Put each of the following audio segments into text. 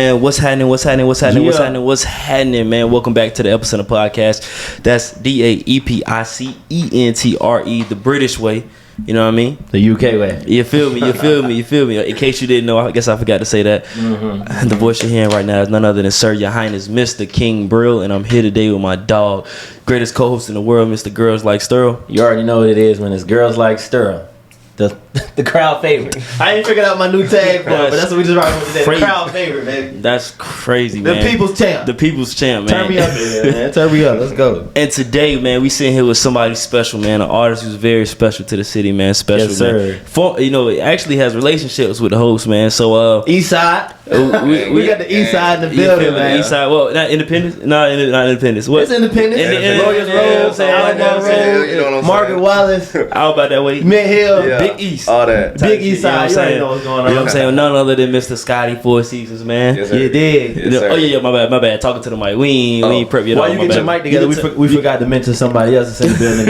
And what's happening? What's happening? What's happening? Yeah. What's happening? What's happening, man? Welcome back to the Epicenter podcast. That's DAEPICENTRE, the British way. You know what I mean? The UK way. You feel me? You feel me? You feel me? In case you didn't know, I guess I forgot to say that. Mm-hmm. The voice you're hearing right now is none other than Sir Your Highness Mr. King BRIL, and I'm here today with my dog, greatest co-host in the world, Mr. Girls Like STERL. You already know what it is when it's girls like STERL. The crowd favorite. I ain't figured out my new tag for it, but that's what we just rocking with today. Crazy. The crowd favorite, baby. That's crazy, The man. people's champ. The people's champ, man. Turn me up here, man. Turn me up. Let's go. And today, man, we sitting here with somebody special, man. An artist who's very special to the city, man. Special, Yes, sir. man. It actually has relationships with the host, man. So, East side. We got the East side in the you building, feel me? man. East side. Well, not Independence. Not Independence. What? It's Independence. Lawyers Road, Alabama Road, You know what I'm Margaret saying? Wallace, Out about that way. Mid Hill, Yeah. Big East. All that. Big East side. You You know what I'm already saying? know what's going You on. know what I'm saying? None other than Mr. Scottie4szns, man. Yes, sir. You did. Yes, sir. Oh yeah, my bad. Talking to the mic. We ain't prep yet. While you get your mic together, we forgot to mention somebody else that's in the building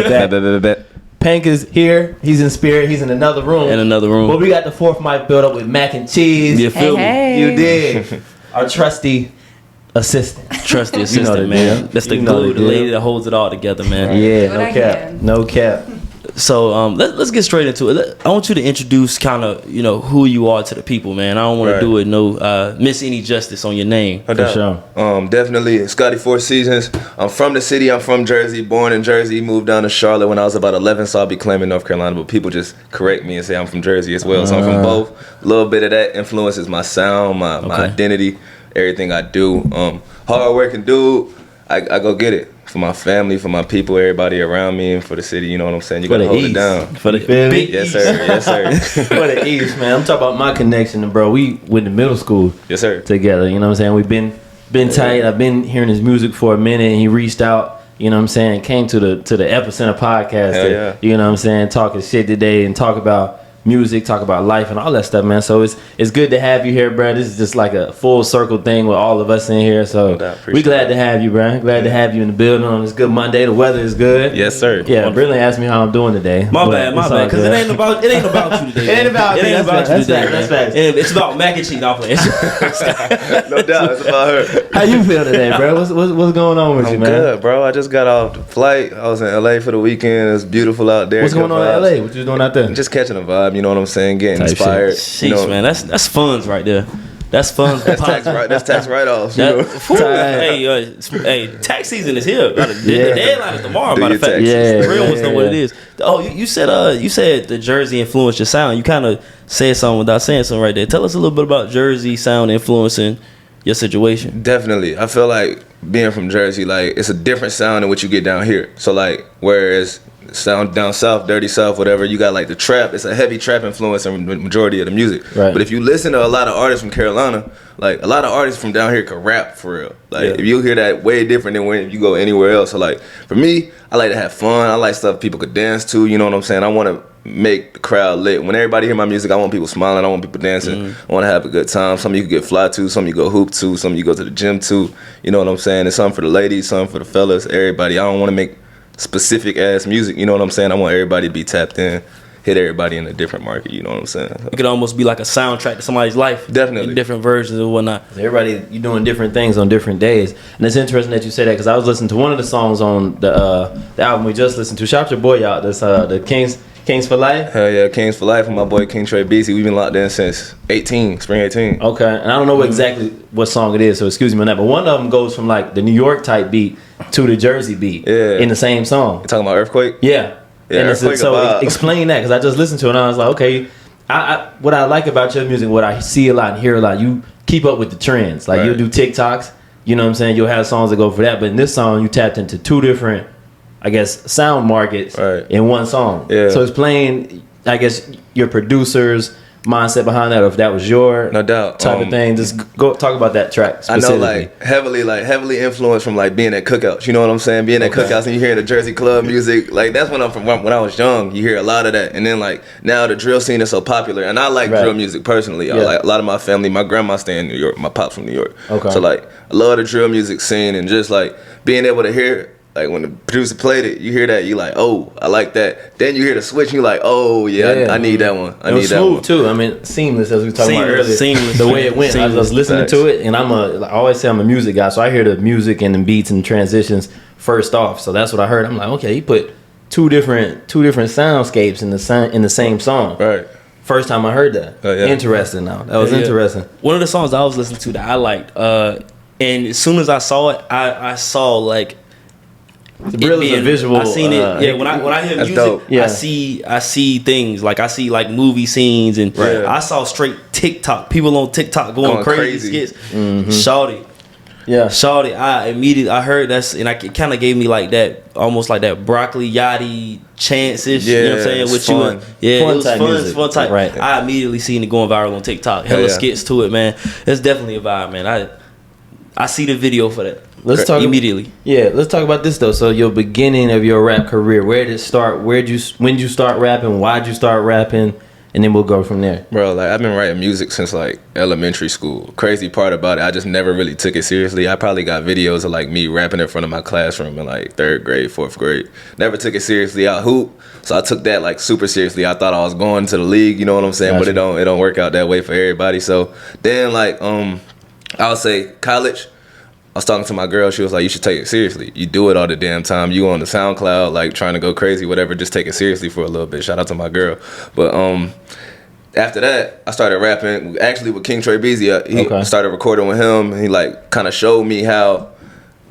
in the back. Pank is here. He's in spirit. He's in another room. In another room. But we got the fourth mic built up with mac and cheese. You feel me? You did. Our trusty assistant. Trusty You know assistant, the man. deal. That's the You know glue, the the deal. lady that holds it all together, man. Yeah, What no I cap. can. No cap. So let's get straight into it. I want you to introduce kind of who you are to the people, man. I don't want Right. to do it miss any justice on your name. No doubt. sure. Definitely Scottie4szns. I'm from the city. I'm from Jersey. Born in Jersey. Moved down to Charlotte when I was about 11. So I'll be claiming North Carolina, but people just correct me and say I'm from Jersey as well. So I'm from both. A little bit of that influences my sound, my identity, everything I do. Hard working dude. I go get it. For my family, for my people, everybody around me, and for the city, you know what I'm saying? You gotta hold it down. For the feel me? big Yes, East. sir. Yes, sir. For the East, man. I'm talking about my connection, bro. We went to middle school Yes, sir. together. You know what I'm saying? We've been tight. I've been hearing his music for a minute, and he reached out. You know what I'm saying? Came to the Epicenter podcast. Hell to, yeah. You know what I'm saying? Talking shit today and talk about music, talk about life and all that stuff, man. So it's good to have you here, bro. This is just like a full circle thing with all of us in here. So doubt. we Appreciate glad that. to have you, bro. Glad to have you in the building on this good Monday. The weather is good. Yes, sir. Yeah, Brilliant asked me how I'm doing today. My but bad, it's all because good. it ain't about you today. It ain't man. about it me. ain't about That's you fact. today. That's man. facts. It's about mac and cheese. I'm playing. No doubt. It's about her. How you feel today, bro? What's going on with you, I'm man? good, bro. I just got off the flight. I was in LA for the weekend. It's beautiful out there. What's Good going on vibes. in LA? What you doing out there? Just catching a vibe, you know what I'm saying? Getting Type inspired. Sheesh, man. That's funds right there. That's funds. That's tax write-offs. You know? Hey, tax season is here. The Yeah. deadline is tomorrow. Do Matter your of fact, taxes. Yeah, real ones know what it yeah. is. Oh, you said the Jersey influenced your sound. You kind of said something without saying something right there. Tell us a little bit about Jersey sound influencing your situation. Definitely. I feel like being from Jersey, like, it's a different sound than what you get down here. So, like, whereas sound down south, dirty south, whatever, you got like the trap. It's a heavy trap influence in the majority of the music. Right. But if you listen to a lot of artists from Carolina, like a lot of artists from down here can rap for real. Like Yeah. if you hear that, way different than when you go anywhere else. So like for me, I like to have fun. I like stuff people could dance to. You know what I'm saying? I want to make the crowd lit. When everybody hear my music, I want people smiling. I want people dancing. I want to have a good time. Some you can get fly to. Some you go hoop to. Some you go to the gym to. You know what I'm saying? It's something for the ladies, something for the fellas, everybody. I don't want to make specific ass music, you know what I'm saying? I want everybody to be tapped in, hit everybody in a different market, you know what I'm saying? It could almost be like a soundtrack to somebody's life. Definitely. In different versions and whatnot. Everybody, you doing different things on different days, and it's interesting that you say that because I was listening to one of the songs on the album we just listened to. Shout your boy out. That's the Kings for Life. Hell yeah, Kings for Life with my boy King Trey BC. We've been locked in since spring 18. Okay, and I don't know exactly what song it is, so excuse me on that. But one of them goes from like the New York type beat to the Jersey beat Yeah. in the same song. You talking about Earthquake? Yeah, Yeah, and it's, Earthquake so a vibe. explain that because I just listened to it and I was like, okay, I what I like about your music, what I see a lot and hear a lot, you keep up with the trends. Like Right. you'll do TikToks, you know what I'm saying? You'll have songs that go for that, but in this song you tapped into two different, I guess, sound markets Right. in one song. Yeah. So explain, I guess, your producer's mindset behind that, or if that was your No doubt. type of thing. Just go talk about that track I know, specifically. heavily influenced from like being at cookouts. You know what I'm saying? Being at cookouts and you hearing the Jersey club music, like that's when I'm from. When I was young, you hear a lot of that. And then like now the drill scene is so popular, and I like Right. drill music personally. I Yeah. like a lot of my family. My grandma stay in New York. My pops from New York. Okay. So like I love the drill music scene and just like being able to hear Like when the producer played it, you hear that, you like, oh, I like that. Then you hear the switch, and you like, oh yeah, I need that one. I need that one. Smooth too. I mean, seamless as we were talking about earlier. Seamless. The way it went, I was listening to it, and I always say I'm a music guy, so I hear the music and the beats and transitions first off. So that's what I heard. I'm like, okay, he put two different soundscapes in the same song. Right. First time I heard that. Oh, yeah. Interesting. Now that was interesting. One of the songs I was listening to that I liked, and as soon as I saw it, I saw like. The BRIL is a visual. I seen it. Yeah, when I hear music, dope. I see things like I see like movie scenes, and I saw straight TikTok people on TikTok going crazy. Skits. Shawty, Shawty. I heard that's, and it kind of gave me like that, almost like that Broccoli Yachty chances. Yeah, you know what I'm saying? it's With fun. you, Fun it was type fun. music. It's fun type. Right. I immediately seen it going viral on TikTok. Hella skits to it, man. It's definitely a vibe, man. I see the video for that. Let's talk immediately. Yeah, let's talk about this though. So your beginning of your rap career, where did it start? When did you start rapping? Why'd you start rapping? And then we'll go from there. Bro, like I've been writing music since like elementary school. Crazy part about it, I just never really took it seriously. I probably got videos of like me rapping in front of my classroom in like 3rd grade, 4th grade. Never took it seriously. I hoop, so I took that like super seriously. I thought I was going to the league, you know what I'm saying? Gotcha. But it don't work out that way for everybody. So then like I would say college. I was talking to my girl. She was like, you should take it seriously. You do it all the damn time. You on the SoundCloud, like trying to go crazy, whatever. Just take it seriously for a little bit. Shout out to my girl. But after that, I started rapping actually with King Trey Beezy. He started recording with him. And he like kind of showed me how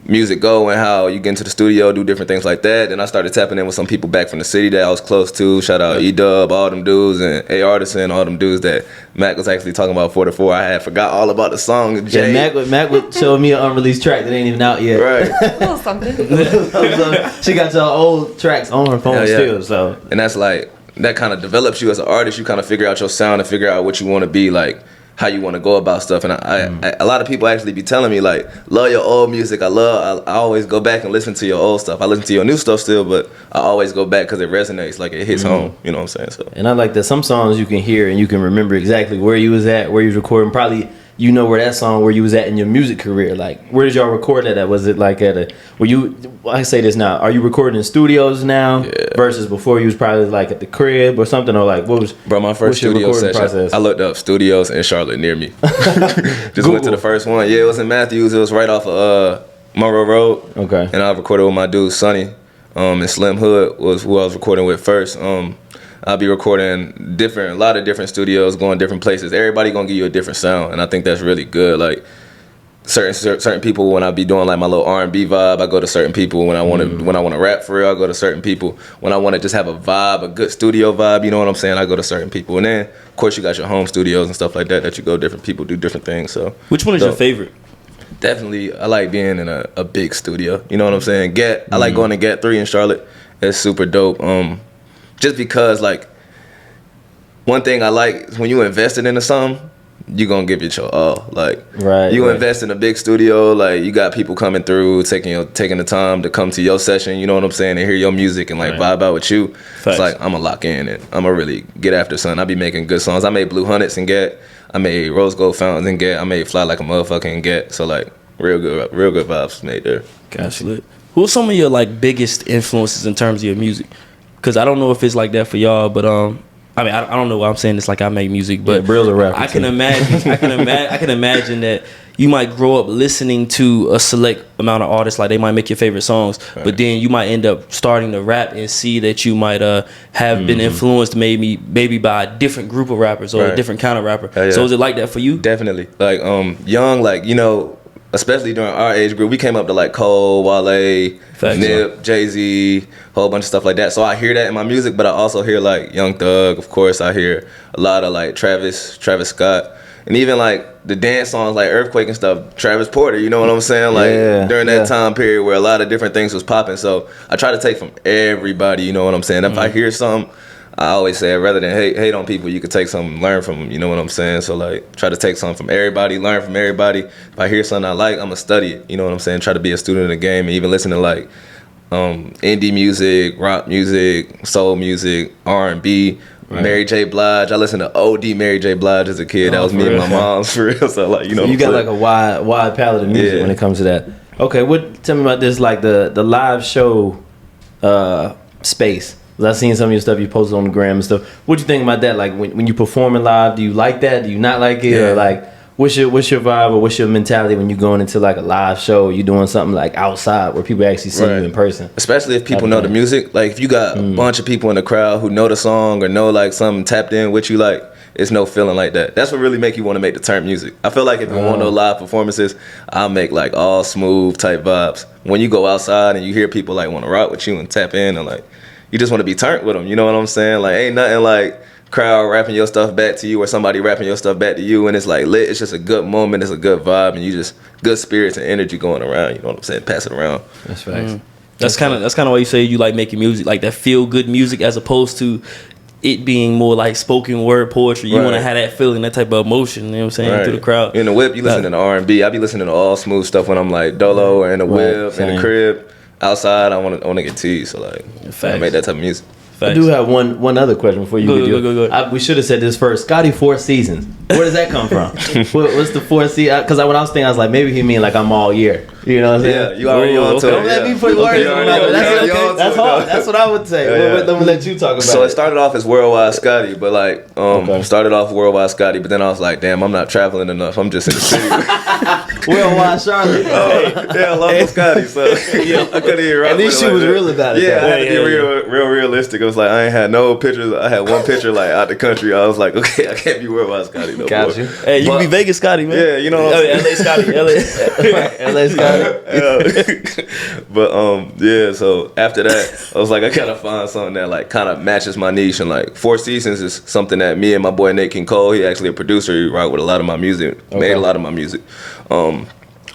music go and how you get into the studio, do different things like that. And I started tapping in with some people back from the city that I was close to. Shout out E-Dub, all them dudes, and A Artisan, all them dudes that Mac was actually talking about 4-4. I had forgot all about the song. Jay. Yeah, Mac would show me an unreleased track that ain't even out yet. Right. A little something. She got your old tracks on her phone still. So, and that's like, that kind of develops you as an artist. You kind of figure out your sound and figure out what you want to be, like how you want to go about stuff. And I a lot of people actually be telling me like, love your old music. I always go back and listen to your old stuff. I listen to your new stuff still, but I always go back because it resonates, like it hits home. You know what I'm saying? So, and I like that some songs you can hear and you can remember exactly where you was at, where you was recording. Probably you know where that song, where you was at in your music career. Like, where did y'all record that at? Was it like at a, were you, I say this now, are you recording in studios now versus before you was probably like at the crib or something? Or like, what was, bro, my first studio session, process? I looked up studios in Charlotte near me. Just went to the first one. Yeah, it was in Matthews. It was right off of Monroe Road. Okay. And I recorded with my dude, Sonny. And Slim Hood was who I was recording with first. I'll be recording a lot of different studios, going different places. Everybody gonna give you a different sound, and I think that's really good. Like certain people, when I be doing like my little R&B vibe, I go to certain people. When I want to rap for real, I go to certain people. When I want to just have a vibe, a good studio vibe, you know what I'm saying, I go to certain people. And then of course you got your home studios and stuff like that you go different people do different things. So which one is your favorite? Definitely, I like being in a big studio. You know what I'm saying? I like going to Get 3 in Charlotte. It's super dope. Just because, like, one thing I like is when you invested into something, you gonna give it your all. Like, you invest in a big studio, like you got people coming through, taking the time to come to your session. You know what I'm saying? And hear your music and like vibe out with you. Facts. It's like I'm gonna lock in and I'm gonna really get after something. I be making good songs. I made Blue Hunnets and Get. I made Rose Gold Fountains and Get. I made Fly Like a Motherfucker and Get. So like real good vibes made there. Gotcha. Who are some of your like biggest influences in terms of your music? Because I don't know if it's like that for y'all, but I mean, I don't know why I'm saying this like I make music, but BRIL's a rapper. I can imagine that you might grow up listening to a select amount of artists, like they might make your favorite songs, but then you might end up starting to rap and see that you might have been influenced maybe by a different group of rappers or a different kind of rapper. So is it like that for you? Definitely. Like young, like, you know, especially during our age group, we came up to like Cole, Wale, Nip, Jay-Z, whole bunch of stuff like that. So I hear that in my music, but I also hear like Young Thug, of course. I hear a lot of like Travis Scott, and even like the dance songs like Earthquake and stuff, Travis Porter, you know what I'm saying? Like during that time period where a lot of different things was popping. So I try to take from everybody, you know what I'm saying? If I hear something, I always say, rather than hate on people, you could take something, learn from them, you know what I'm saying? So like, try to take something from everybody, learn from everybody. If I hear something I like, I'm gonna study it, you know what I'm saying? Try to be a student of the game and even listen to like indie music, rock music, soul music, R&B, Mary J. Blige. I listened to OD Mary J. Blige as a kid. That was me and my mom's for real. So like, you know, so you got like a wide palette of music when it comes to that. Okay, tell me about this, like the live show space. 'Cause I've seen some of your stuff you posted on the gram and stuff. What you think about that? Like when you performing live, do you like that? Do you not like it? Yeah. Or like what's your vibe or what's your mentality when you going into like a live show? Or you doing something like outside where people actually see you in person? Especially if people know the music. Like if you got a bunch of people in the crowd who know the song or know like something tapped in with you, like it's no feeling like that. That's what really make you want to make the turn music. I feel like if you want no live performances, I'll make like all smooth type vibes. When you go outside and you hear people like want to rock with you and tap in and like you just want to be turned with them. You know what I'm saying? Like ain't nothing like crowd rapping your stuff back to you or somebody rapping your stuff back to you and it's like lit. It's just a good moment. It's a good vibe and you just good spirits and energy going around. You know what I'm saying? Pass it around. That's facts. That's kind of why you say you like making music, like that feel good music, as opposed to it being more like spoken word poetry. You want to have that feeling, that type of emotion. You know what I'm saying, through the crowd. In the whip, you listen to R&B. I be listening to all smooth stuff when I'm like dolo or in the whip, in the crib. Outside, I want to get teased. So like, I make that type of music. I do have one other question before you go. We should have said this first. Scottie4szns. Where does that come from? What's the 4 seasons? Because when I was thinking, I was like, maybe he mean like I'm all year. You know what I'm saying? Yeah, you already on to it. Don't let me put words in my mouth. That's hard. That's what I would say. Let me let you talk about it. So it started off as Worldwide Scottie, but like started off Worldwide Scottie, but then I was like, damn, I'm not traveling enough. I'm just in the city. Worldwide Charlotte. Yeah, local Scottie. So I couldn't even rock. At least she was real about it. Yeah, I had to be real realistic. It was like I ain't had no pictures. I had one picture like out the country. I was like, okay, I can't be Worldwide Scottie no more. Got you. Hey, you can be Vegas Scottie, man. Yeah, you know what I'm saying? LA Scottie. LA Scottie. But yeah, so after that I was like I gotta find something that like kind of matches my niche, and like 4 Seasons is something that me and my boy Nate King Cole, he actually a producer, he rock with a lot of my music, made a lot of my music.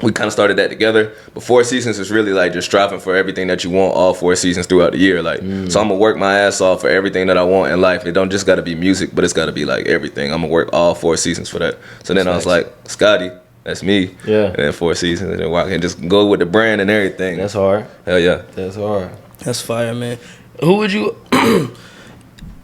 We kind of started that together, but 4 Seasons is really like just striving for everything that you want all 4 seasons throughout the year. Like so I'm gonna work my ass off for everything that I want in life. It don't just gotta be music, but it's gotta be like everything. I'm gonna work all 4 seasons for that. So then I was like, Scottie, that's me. Yeah. And then 4 Seasons, and then I can just go with the brand and everything. That's hard. Hell yeah. That's hard. That's fire, man. Who would you,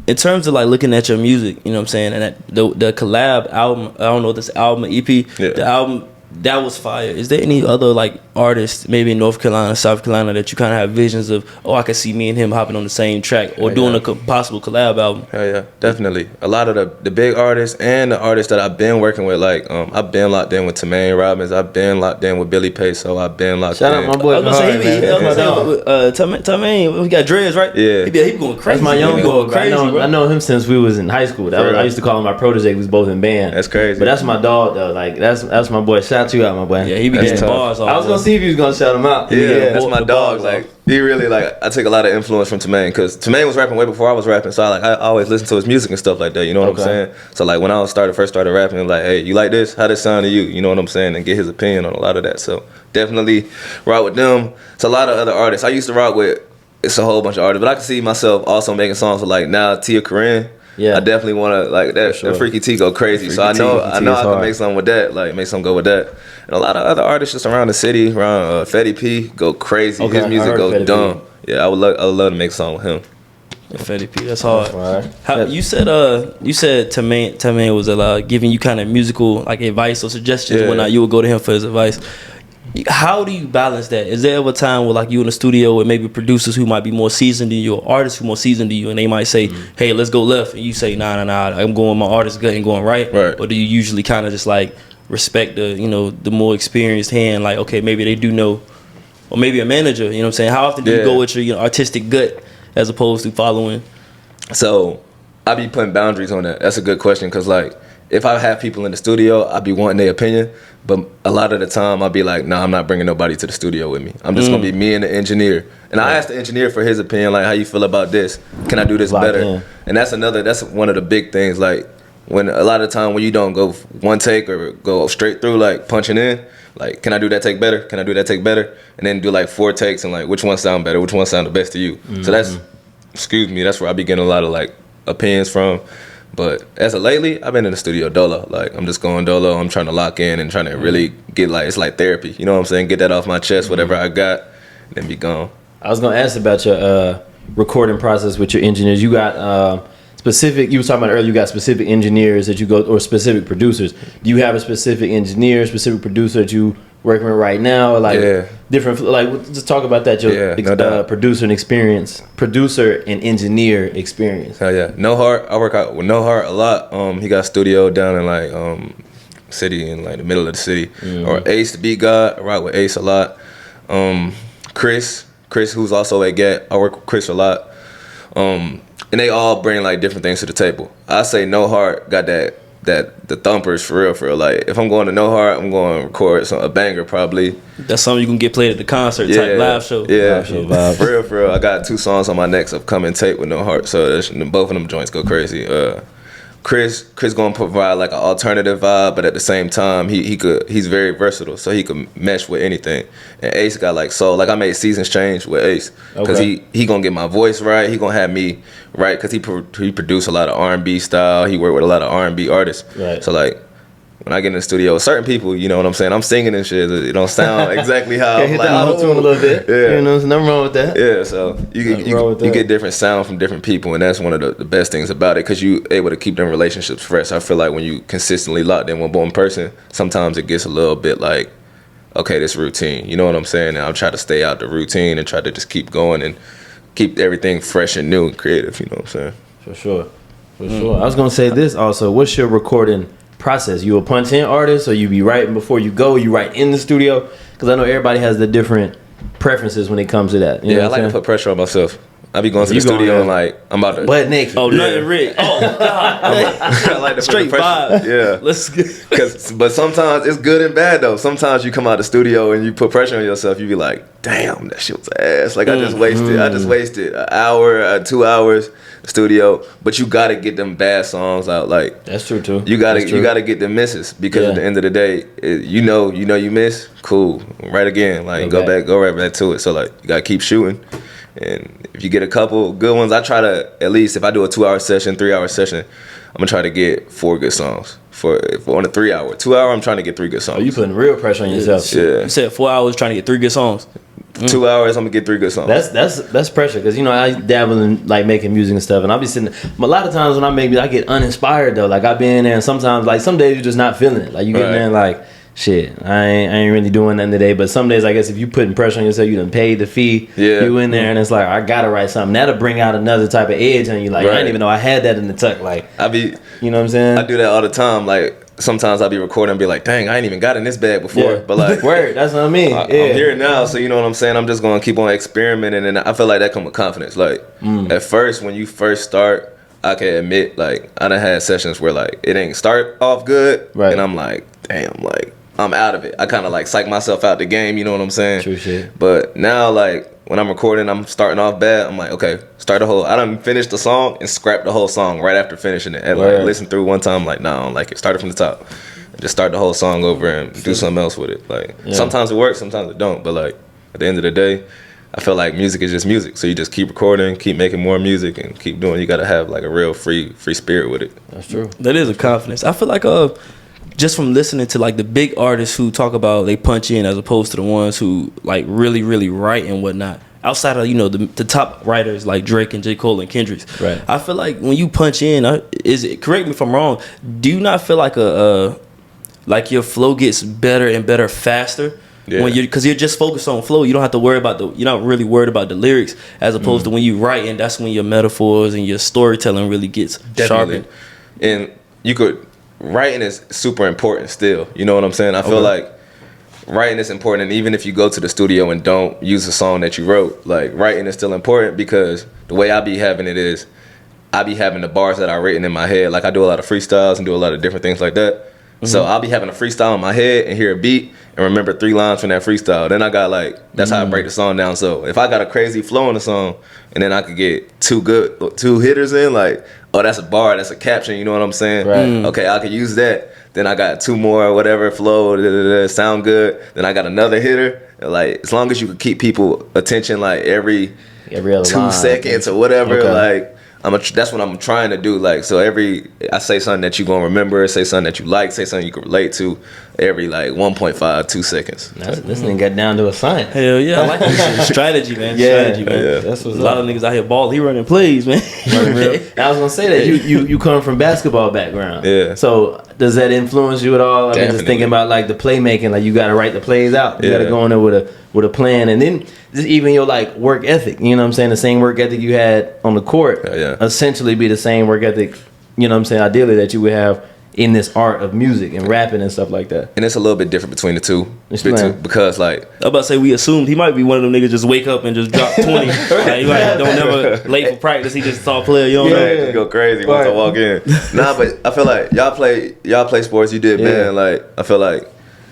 in terms of like looking at your music, you know what I'm saying, and that, the collab album, I don't know if this album or EP, the album, that was fire. Is there any other like artists, maybe in North Carolina, South Carolina, that you kind of have visions of, oh, I can see me and him hopping on the same track or doing a possible collab album? Hell yeah, definitely. A lot of the big artists and the artists that I've been working with, like I've been locked in with Tamaine Robbins, I've been locked in with Billy Peso, I've been locked in. Shout out my boy. Tamaine, we got dreads, right? Yeah. He be going crazy. That's my young boy. Crazy, I know him since we was in high school. I used to call him my protege. We was both in band. That's crazy. But that's my dog though. Like that's my boy. Shout you out, my boy. Yeah, he be getting bars. I was gonna see if you was gonna shout him out. Yeah, that's my dog. Like he really like I take a lot of influence from Tamaine, because Tamaine was rapping way before I was rapping, so I always listen to his music and stuff like that. You know what I'm saying? So like when I first started rapping, like, hey, you like this? How this sound to you? You know what I'm saying? And get his opinion on a lot of that. So definitely rock with them. It's a lot of other artists. I used to rock with. It's a whole bunch of artists, but I can see myself also making songs with like now Tia Corinne. Yeah, I definitely want to like that. Sure. That Freaky T go crazy, so I know I can make something with that. Like make something go with that. And a lot of other artists just around the city, around Fetty P, go crazy. His music goes dumb. Yeah, I would love to make a song with him. Fetty P, that's hard. You said Tamaine was giving you kind of musical like advice or suggestions when you would go to him for his advice. How do you balance that? Is there ever a time where like you in the studio with maybe producers who might be more seasoned than you, or artists who are more seasoned than you, and they might say, hey, let's go left, and you say, nah, I'm going my artist gut and going right? Or do you usually kind of just like respect the more experienced hand, like, okay, maybe they do know, or maybe a manager, you know what I'm saying? How often do you go with your artistic gut as opposed to following? So I be putting boundaries on that. That's a good question, because like if I have people in the studio, I be wanting their opinion, but a lot of the time I'll be like, nah, I'm not bringing nobody to the studio with me. I'm just gonna be me and the engineer. And I asked the engineer for his opinion, like, how you feel about this? Can I do this better? And that's one of the big things. Like when a lot of the time when you don't go one take or go straight through, like punching in, like, can I do that take better? Can I do that take better? And then do like 4 takes and like, which one sound better? Which one sound the best to you? So that's where I be getting a lot of like opinions from. But as of lately, I've been in the studio dolo. Like, I'm just going dolo. I'm trying to lock in and trying to really get like, it's like therapy. You know what I'm saying? Get that off my chest, whatever I got, and then be gone. I was going to ask about your recording process with your engineers. You got you were talking about earlier, you got specific engineers that you go, or specific producers. Do you have a specific engineer, specific producer that you working with right now, or like different, like just talk about that, your producer and engineer experience. Hell yeah. No Heart, I work out with No Heart a lot. He got a studio down in like city, in like the middle of the city. Or Ace, the beat god, I rock with Ace a lot. Chris, who's also at GAT, I work with Chris a lot. And they all bring like different things to the table. I say No Heart got the thumpers for real. Like if I'm going to No Heart, I'm going to record a banger probably. That's something you can get played at the concert type live show. Yeah, live show vibe. For real. I got 2 songs on my next upcoming tape with No Heart, so both of them joints go crazy. Chris gonna provide like an alternative vibe, but at the same time he's very versatile, so he could mesh with anything. And Ace got like soul. Like I made Seasons Change with Ace because he gonna get my voice right. He gonna have me right because he produced a lot of R&B style. He worked with a lot of R&B artists. Right. So like when I get in the studio with certain people, you know what I'm saying? I'm singing and shit. It don't sound exactly how I'm hit like, that auto-tune a little bit. Yeah. You know, there's nothing wrong with that. Yeah, so you get different sound from different people, and that's one of the best things about it because you able to keep them relationships fresh. I feel like when you consistently locked in with one person, sometimes it gets a little bit like, okay, this routine. You know what I'm saying? And I'll try to stay out the routine and try to just keep going and keep everything fresh and new and creative. You know what I'm saying? For sure. I was gonna say this also. What's your recording process? You a punch in artist, or you be writing before you go? You write in the studio? Because I know everybody has the different preferences when it comes to that. You know I like to put pressure on myself. I be going to the studio and like I'm about to butt naked. Oh, nothing Rick. Oh God. I like to straight put the pressure. vibe. Yeah, Let's get. but sometimes it's good and bad though. Sometimes you come out the studio and you put pressure on yourself. You be like, damn, that shit was ass. Like I just wasted an hour, 2 hours studio. But you gotta get them bad songs out. Like that's true too. You gotta get them misses because at the end of the day, you know you miss. Cool, right again. Like go right back to it. So like you gotta keep shooting. And if you get a couple good ones, I try to, at least if I do a 2-hour session, 3-hour session, I'm gonna try to get 4 good songs. For on a 3-hour. 2 hour, I'm trying to get 3 good songs. Oh, you putting real pressure on yourself. Yeah. You said 4 hours trying to get 3 good songs. 2 hours, I'm gonna get 3 good songs. That's pressure because you know I dabble in like making music and stuff, and I'll be sitting. A lot of times when I make music, I get uninspired though. Like I be in there, and sometimes like some days you're just not feeling it. Like you get in there and like, shit, I ain't really doing nothing today. But some days, I guess if you putting pressure on yourself, you done paid the fee. Yeah. You in there and it's like, I gotta write something. That'll bring out another type of edge on you. Like I didn't even know I had that in the tuck. Like you know what I'm saying? I do that all the time. Like sometimes I'll be recording and be like, dang, I ain't even got in this bag before. Yeah. But like word, that's what I mean. I'm here now, so you know what I'm saying? I'm just gonna keep on experimenting, and I feel like that comes with confidence. Like at first, when you first start, I can admit, like I done had sessions where like it ain't start off good, and I'm like, damn, like I'm out of it. I kind of like psych myself out the game, you know what I'm saying? True shit. But now, like when I'm recording, I'm starting off bad. I'm like, okay, start the whole. I done finished the song and scrap the whole song right after finishing it. And like listen through one time, like nah, I don't like it. Start it from the top. Just start the whole song over and do something else with it. Like sometimes it works, sometimes it don't. But like at the end of the day, I feel like music is just music. So you just keep recording, keep making more music, and keep doing. You gotta have like a real free spirit with it. That's true. That is a confidence. I feel like just from listening to like the big artists who talk about they punch in as opposed to the ones who like really really write and whatnot. Outside of the top writers like Drake and J. Cole and Kendrick, right? I feel like when you punch in, correct me if I'm wrong. Do you not feel like like your flow gets better and better faster when because you're just focused on flow? You don't have to worry about you're not really worried about the lyrics as opposed to when you write, and that's when your metaphors and your storytelling really gets sharpened. And you could writing is super important still. You know what I'm saying? I feel like writing is important, and even if you go to the studio and don't use a song that you wrote, like writing is still important because the way I be having it is I be having the bars that I written in my head. Like I do a lot of freestyles and do a lot of different things like that. So I'll be having a freestyle in my head and hear a beat and remember 3 lines from that freestyle. Then I got like, that's how I break the song down. So if I got a crazy flow in the song and then I could get 2 hitters in, like, oh, that's a bar, that's a caption, you know what I'm saying? Right. Okay, I could use that. Then I got 2 more, whatever, flow, sound good. Then I got another hitter. Like, as long as you could keep people attention like every other 2 seconds or whatever, like, that's what I'm trying to do. Like, so I say something that you gonna remember, say something that you like, say something you can relate to, every like 1.5, 2 seconds. This thing got down to a science. Hell yeah, I like this shit. Strategy, man. Strategy, man. Yeah. That's what's a lot of niggas out here ball. He running plays, man. I was gonna say that you come from basketball background. Yeah. So does that influence you at all? I mean, just thinking about like the playmaking, like you got to write the plays out. You got to go in there with a plan, and then just even your like work ethic. You know what I'm saying? The same work ethic you had on the court, essentially be the same work ethic. You know what I'm saying? Ideally, that you would have in this art of music and rapping and stuff like that. And it's a little bit different between the two. Because like I was about to say, we assumed he might be one of them niggas just wake up and just drop 20. Like, don't never late for practice. He just saw player. You don't know. Just go crazy once I walk in. Nah, but I feel like y'all play sports. You did, man. Like I feel like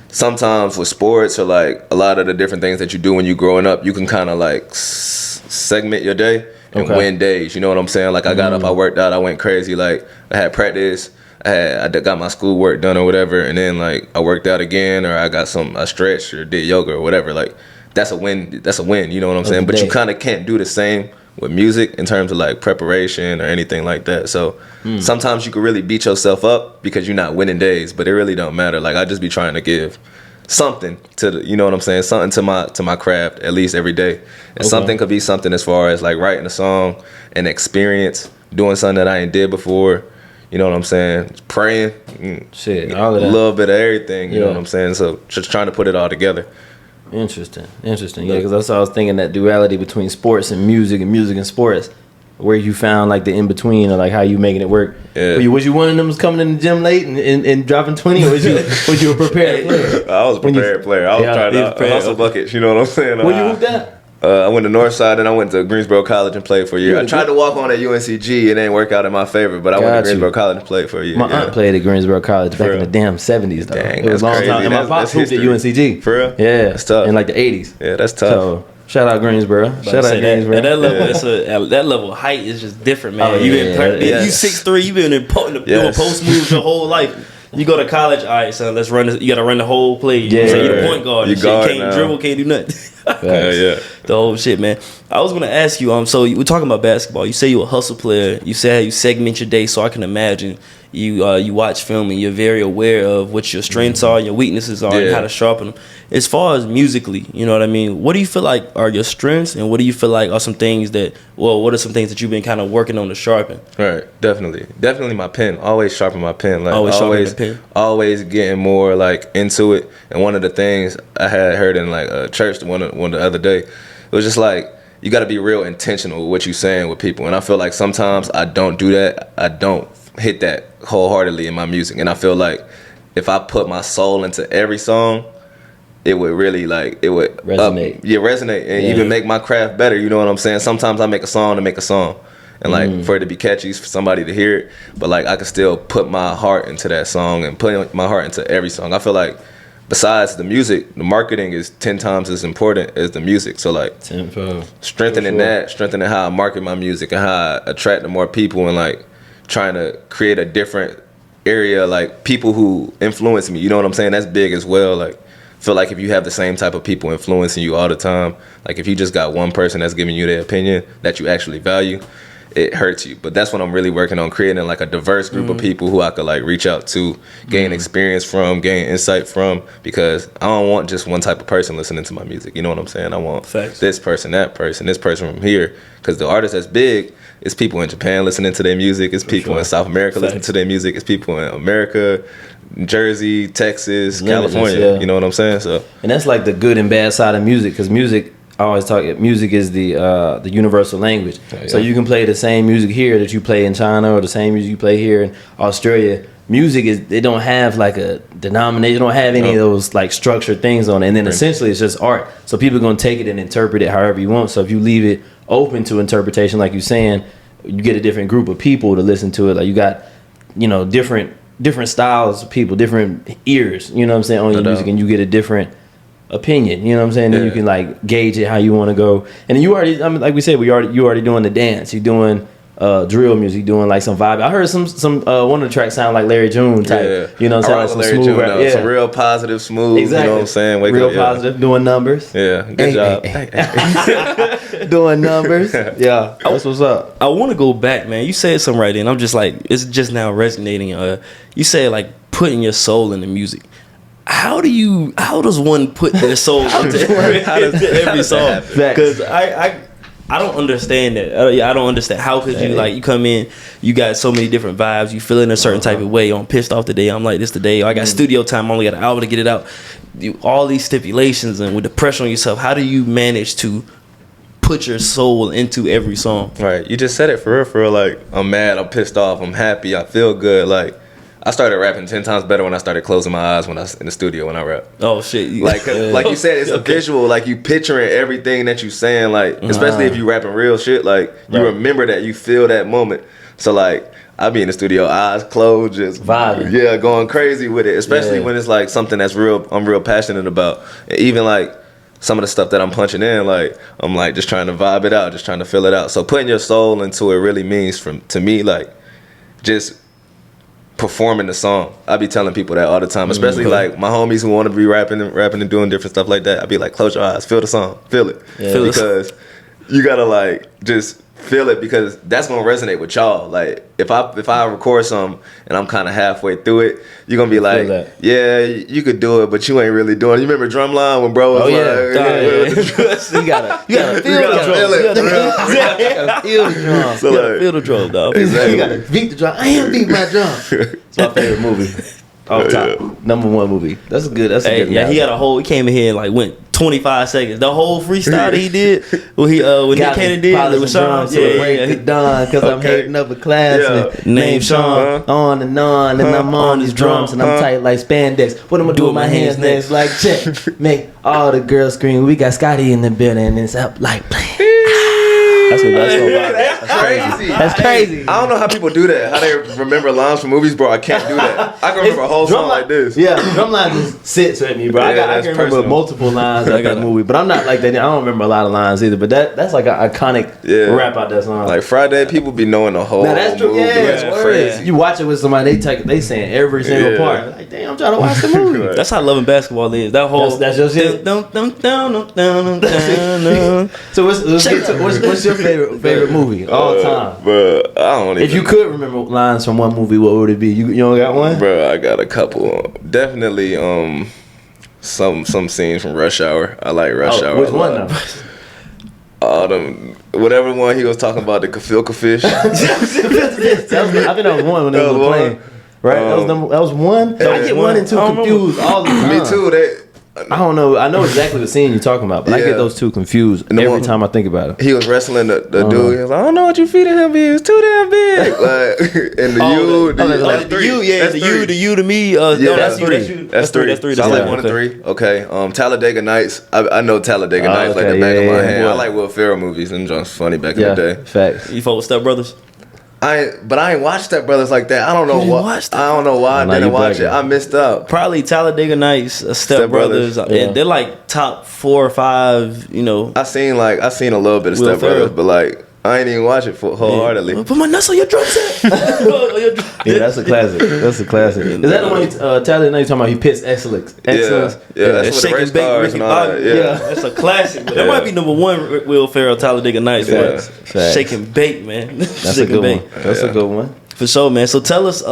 sometimes with sports or like a lot of the different things that you do when you growing up, you can kind of like segment your day and win days. You know what I'm saying? Like I got up, I worked out, I went crazy. Like I had practice. I got my schoolwork done or whatever, and then like I worked out again, or I stretched or did yoga or whatever. Like that's a win. That's a win. You know what I'm saying? But you kind of can't do the same with music in terms of like preparation or anything like that. So sometimes you can really beat yourself up because you're not winning days, but it really don't matter. Like I just be trying to give something to the, you know what I'm saying? Something to my craft at least every day. And something could be something as far as like writing a song, an experience, doing something that I ain't did before. You know what I'm saying? Praying. Shit, all of that. A little bit of everything, you know what I'm saying? So just trying to put it all together. Interesting. Yeah, because that's what I was thinking, that duality between sports and music and sports. Where you found like the in between, or like how you making it work. Yeah. Was you one of them was coming in the gym late and dropping 20, or was you a prepared player? I was a prepared player. I was trying to hustle buckets. You know what I'm saying? Where you hooped at? I went to Northside, and I went to Greensboro College and played for a year. I tried to walk on at UNCG. It didn't work out in my favor, but I went to Greensboro College and played for a year. My aunt played at Greensboro College back in the damn 70s, though. Dang, it was a long time. And my pops hooped at UNCG. For real? Yeah. That's tough. In like the 80s. Yeah, that's tough. So, shout out Greensboro. Shout out Greensboro. At that level, that level of height is just different, man. You 6'3", you been doing post moves your whole life. You go to college, all right, son, let's run this. You got to run the whole play. You know, you're the point guard. You can't dribble, can't do nothing. The whole shit, man. I was going to ask you, so we're talking about basketball. You say you're a hustle player. You say how you segment your day, so I can imagine you watch film and you're very aware of what your strengths are, your weaknesses are, and how to sharpen them. As far as musically, you know what I mean? What do you feel like are your strengths, and what do you feel like are some things that, what are some things that you've been kind of working on to sharpen? Right, definitely my pen. Always sharpen my pen. Like always getting more like into it. And one of the things I had heard in like a church one the other day, it was just like, you got to be real intentional with what you're saying with people. And I feel like sometimes I don't do that. I don't hit that wholeheartedly in my music. And I feel like if I put my soul into every song, it would really resonate. Resonate and even make my craft better. You know what I'm saying? Sometimes I make a song to make a song, and like for it to be catchy, for somebody to hear it. But like I can still put my heart into that song and put my heart into every song. I feel like besides the music, the marketing is 10 times as important as the music. So like strengthening how I market my music and how I attract more people, and like trying to create a different area, like people who influence me. You know what I'm saying? That's big as well. Like feel like if you have the same type of people influencing you all the time, like if you just got one person that's giving you their opinion that you actually value, it hurts you. But that's what I'm really working on, creating like a diverse group of people who I could like reach out to, gain experience from, gain insight from, because I don't want just one type of person listening to my music. You know what I'm saying? I want this person, that person, this person from here, because the artist that's big, it's people in Japan listening to their music, it's people in South America listening to their music, it's people in America, Jersey, Texas, California. You know what I'm saying? So, and that's like the good and bad side of music, because music, I always talk, music is the universal language. So you can play the same music here that you play in China, or the same music you play here in Australia. Music is, they don't have like a denomination, they don't have any of those like structured things on it. And then essentially it's just art. So people are going to take it and interpret it however you want. So if you leave it open to interpretation, like you're saying, you get a different group of people to listen to it. Like you got, different styles of people, different ears, you know what I'm saying, on your music, and you get a different opinion, you know what I'm saying? Then you can like gauge it how you want to go. And you already, I mean, like we said, you already doing the dance, you doing drill music, doing like some vibe. I heard some one of the tracks sound like Larry June type, you know what I'm saying, like some smooth rap, some real positive, smooth, you know what I'm saying, real positive, doing numbers, good job. Doing numbers, that's what's up. I want to go back, man. You said something right then. I'm just like, it's just now resonating. You said like putting your soul in the music. how does one put their soul into every song? Because I don't understand that. I don't understand. How could you, like, you come in, you got so many different vibes, you feel in a certain type of way. I'm pissed off today. I'm like, this today. I got studio time. I only got an hour to get it out. All these stipulations and with the pressure on yourself, how do you manage to put your soul into every song? Right. You just said it for real. Like, I'm mad, I'm pissed off, I'm happy, I feel good. Like, I started rapping 10 times better when I started closing my eyes when I was in the studio when I rap. Oh shit! Like you said, it's a visual. Like, you picturing everything that you saying. Like, especially if you rapping real shit. Like, you remember that, you feel that moment. So like, I be in the studio, eyes closed, just vibing. Yeah, going crazy with it. Especially when it's like something that's real. I'm real passionate about. And even like some of the stuff that I'm punching in, like, I'm like just trying to vibe it out, just trying to feel it out. So putting your soul into it really means, to me, like, just performing the song. I be telling people that all the time, especially like my homies who want to be rapping and doing different stuff like that. I be like, close your eyes, feel the song, feel it, because you gotta like just feel it, because that's gonna resonate with y'all. Like, if I record something and I'm kind of halfway through it, you're gonna be like, yeah, you could do it, but you ain't really doing it. You remember Drumline when bro was you gotta feel the drum. So like, feel the drum, dog. Exactly. You gotta beat the drum. I am beat my drum. It's my favorite movie. Off top, #1 movie. That's a good. Yeah, he came in here and like went 25 seconds. The whole freestyle that he did when Nick Cannon did it with Sean. Break it down because I'm hating up a classmate named Sean. On and I'm on these drums and I'm tight like spandex. What am I doing with my hands next? Like, check, make all the girls scream. We got Scotty in the building and it's up like. That's crazy. That's crazy. I don't know how people do that. How they remember lines from movies, bro. I can't do that. I can remember a whole song like this. Yeah, Drumline just sits with me, bro. I can remember multiple lines of that movie, but I'm not like that. I don't remember a lot of lines either. But that's like an iconic rap out that song. Like Friday, people be knowing the whole. Now that's true. movie. Yeah, crazy. You watch it with somebody, they saying every single part. Like, damn, I'm trying to watch the movie. That's how loving basketball is. That whole that's your shit. So what's your favorite movie all time? Bro, I don't even. If you could remember lines from one movie, what would it be? You don't got one? Bro, I got a couple. Definitely some scenes from Rush Hour. I like Rush Hour. Which one though? Whatever one he was talking about, the Kafilka fish. I think that was one when they were playing. Right? That was one. I get 1 and 2 confused all the time. Me too. I don't know. I know exactly what scene you're talking about, but I get those two confused every time I think about it. He was wrestling the dude. He was like, I don't know what you feeding him. It's too damn big. Like, and the you to me. That's three. That's three. So I like 1 and 3. Okay. Talladega Nights. I know Talladega Nights like the back of my hand. I like Will Ferrell movies. Them just funny back in the day. Facts. You fuck with Step Brothers? But I ain't watched Step Brothers like that. I don't know why. I don't know why I didn't watch it. I missed out. Probably Talladega Nights, Step Brothers. And they're like top 4 or 5. You know. I seen a little bit of Step Brothers, but like I ain't even watch it wholeheartedly. Put my nuts on your drum set. Yeah, that's a classic. Is that the one Talladega Nights talking about? He pits excellence. Yeah, that's what the race cars and all that. Yeah, that's a classic. That might be #1. Will Ferrell, Talladega Nights. Shake and bake, man. That's a good one. That's a good one. For sure, man. So tell us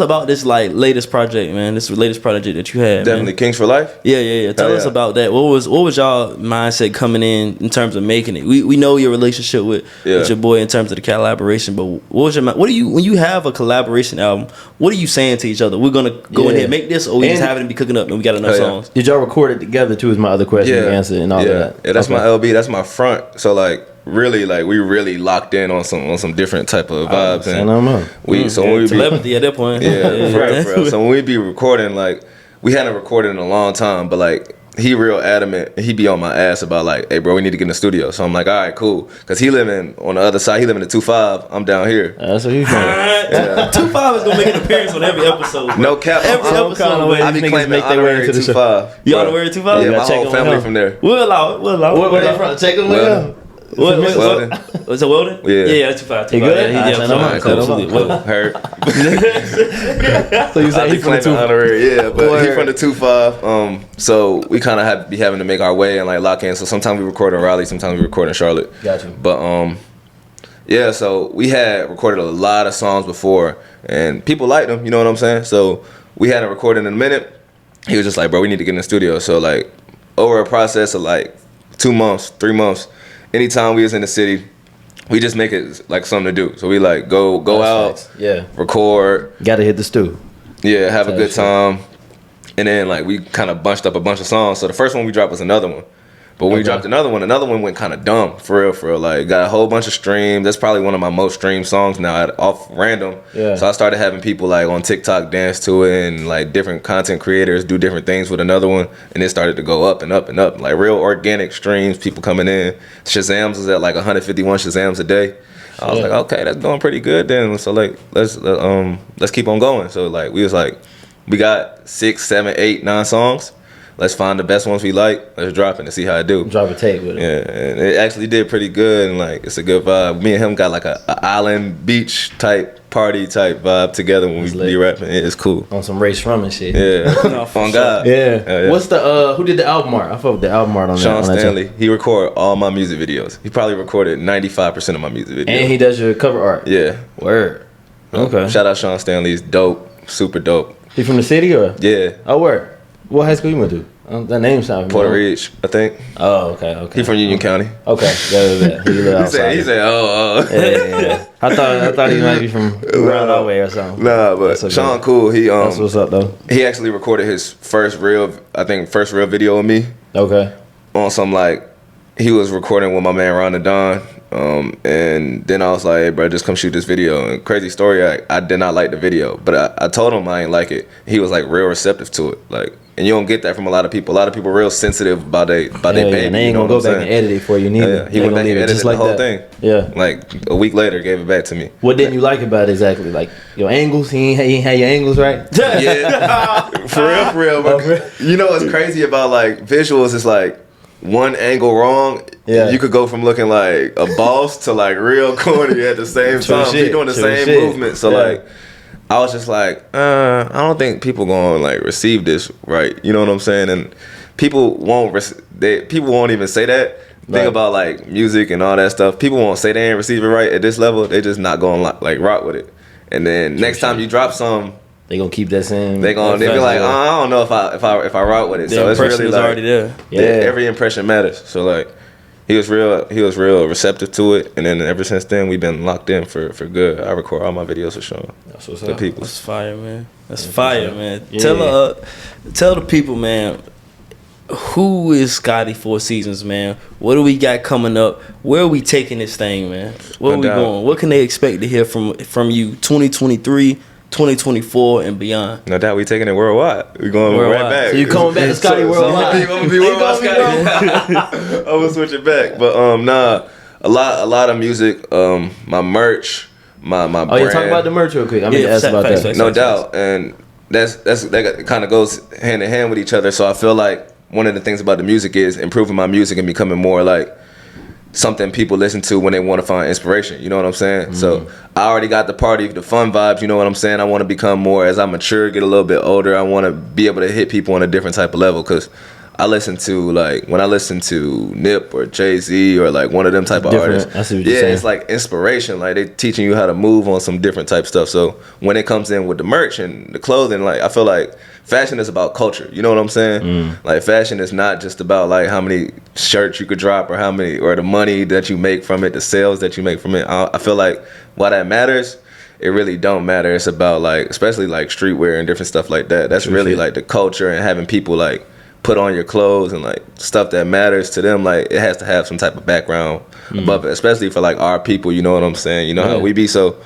about this like latest project, man. This latest project that you had. Definitely, man. Kings for Life. Yeah. Tell us about that. What was y'all mindset coming in terms of making it? We know your relationship with your boy in terms of the collaboration, but what do you when you have a collaboration album? What are you saying to each other? We're gonna go in here and make this, or we just having to be cooking up and we got enough songs? Did y'all record it together too? Is my other question you answered and all of that. Yeah, that's my LB. That's my front. So like. Really, like we really locked in on some different type of vibes, and when we telepathy at that point. So when we be recording, like we hadn't recorded in a long time, but like he real adamant. He be on my ass about like, hey bro, we need to get in the studio. So I'm like, all right, cool, because he living on the other side. He living in 2-5. I'm down here. That's what he's doing. 2-5 is gonna make an appearance on every episode. Bro. No cap. Every episode. I be claiming honorary 2-5. You honorary 2-5? Yeah, my whole family from there. We'll allow it. Where they from? Check them out. Weldon. Was it Weldon? Yeah, that's 2-5. He good? Heard. So you said he from the 2-5? Honorary, but he from the 2-5. So we kind of be having to make our way and like lock in. So sometimes we record in Raleigh, sometimes we record in Charlotte. Gotcha. But so we had recorded a lot of songs before, and people liked them. You know what I'm saying? So we hadn't recorded in a minute. he was just like, bro, we need to get in the studio. So like over a process of like 2 months, 3 months, anytime we was in the city, we just make it like something to do. So we like go out, record. Gotta hit the stew. Yeah, have a good time. And then like we kind of bunched up a bunch of songs. So the first one we dropped was another one. But when we dropped another one went kind of dumb, for real. Like, got a whole bunch of streams. That's probably one of my most streamed songs now, off random. Yeah. So I started having people, like, on TikTok dance to it, and, like, different content creators do different things with another one. And it started to go up and up and up. Like, real organic streams, people coming in. Shazams was at, like, 151 Shazams a day. I was like, okay, that's going pretty good then. So, like, let's keep on going. So, like, we was like, we got 6, 7, 8, 9 songs. Let's find the best ones we like. Let's drop it and see how it do. Drop a tape with it. Yeah, and it actually did pretty good, and like it's a good vibe. Me and him got like a island beach type party type vibe together when we be rapping. It's cool. On some Ray Shrum and shit. Yeah, on God. Yeah. What's the who did the album art? I fuck with the album art on Sean Stanley. He recorded all my music videos. He probably recorded 95% of my music videos. And he does your cover art. Yeah. Word. Okay. Shout out Sean Stanley. He's dope. Super dope. He from the city or? Yeah. Oh, word. What high school you went to? That name sounds Porter Ridge, I think. Oh, okay. He from Union County. Okay, yeah. He said, oh. Yeah. I thought he might be from around our way or something. Nah, but Sean cool. He that's what's up though. He actually recorded his first real video with me. Okay. On some like, he was recording with my man Ron the Don. And then I was like, hey, bro, just come shoot this video. And crazy story, I did not like the video, but I told him I ain't like it. He was like real receptive to it, like, and you don't get that from a lot of people. A lot of people real sensitive about their baby. And they ain't gonna go back and edit it for you neither. Yeah. He went back and edited the whole thing. Yeah. Like a week later, gave it back to me. What didn't you like about it exactly? Like your angles? He ain't had your angles right? Yeah. For real, bro. You know what's crazy about like visuals is like, one angle wrong, you could go from looking like a boss to like real corny at the same time. You're doing the same movement. So like, I was just like, I don't think people gonna like receive this right. You know what I'm saying? And people won't even say that. Think about like music and all that stuff. People won't say they ain't receive it right at this level. They just not gonna like rock with it. And then next time you drop some, they gonna keep that same. They be like, oh, I don't know if I rock with it. So it's really like already there. Yeah, every impression matters. So like, he was real receptive to it, and then ever since then we've been locked in for good. I record all my videos for Sean. That's what's the up. people. That's fire, man. That's fire, man. Yeah. Tell the people, man. Who is Scottie4szns, man? What do we got coming up? Where are we taking this thing, man? Where are we going? What can they expect to hear from you 2023? 2024 and beyond. No doubt we taking it worldwide. We going right back. So you coming back to Scottie worldwide? I'm gonna be worldwide Scottie. I'm gonna switch it back. But a lot of music, my merch, my brand. Oh, you talk about the merch real quick. I mean, ask about that. No doubt, and that kind of goes hand in hand with each other. So I feel like one of the things about the music is improving my music and becoming more like something people listen to when they want to find inspiration. You know what I'm saying? So I already got the party, the fun vibes. You know what I'm saying? I want to become more, as I mature, get a little bit older, I want to be able to hit people on a different type of level. Because I listen to, like, when I listen to Nip or Jay-Z or like one of them type of artists, I see what you're saying. It's like inspiration. Like, they teaching you how to move on some different type stuff. So when it comes in with the merch and the clothing, like, I feel like fashion is about culture. You know what I'm saying? Like, fashion is not just about like how many shirts you could drop or the money that you make from it, the sales that you make from it. I feel like while that matters, it really don't matter. It's about like, especially like streetwear and different stuff like that. That's really like the culture, and having people like put on your clothes and like stuff that matters to them. Like, it has to have some type of background above it, especially for like our people. You know what I'm saying? You know how we be. So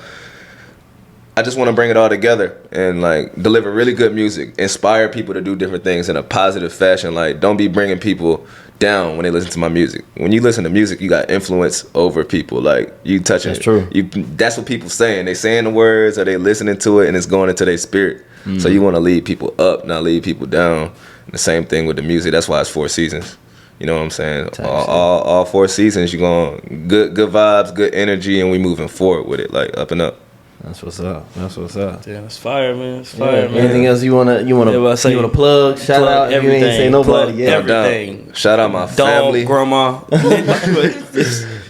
I just want to bring it all together and like deliver really good music, inspire people to do different things in a positive fashion. Like, don't be bringing people down when they listen to my music. When you listen to music, you got influence over people. Like, you touching That's true. That's what people saying. They saying the words, or they listening to it, and it's going into their spirit. So you want to lead people up, not lead people down. And the same thing with the music. That's why it's 4 seasons. You know what I'm saying? All 4 seasons, you going good vibes, good energy, and we moving forward with it, like up and up. That's what's up. That's what's up. Yeah, that's fire, man. It's fire, man. Anything else you wanna plug? Shout out everything. You ain't say nobody. Everything. Shout out my family, grandma,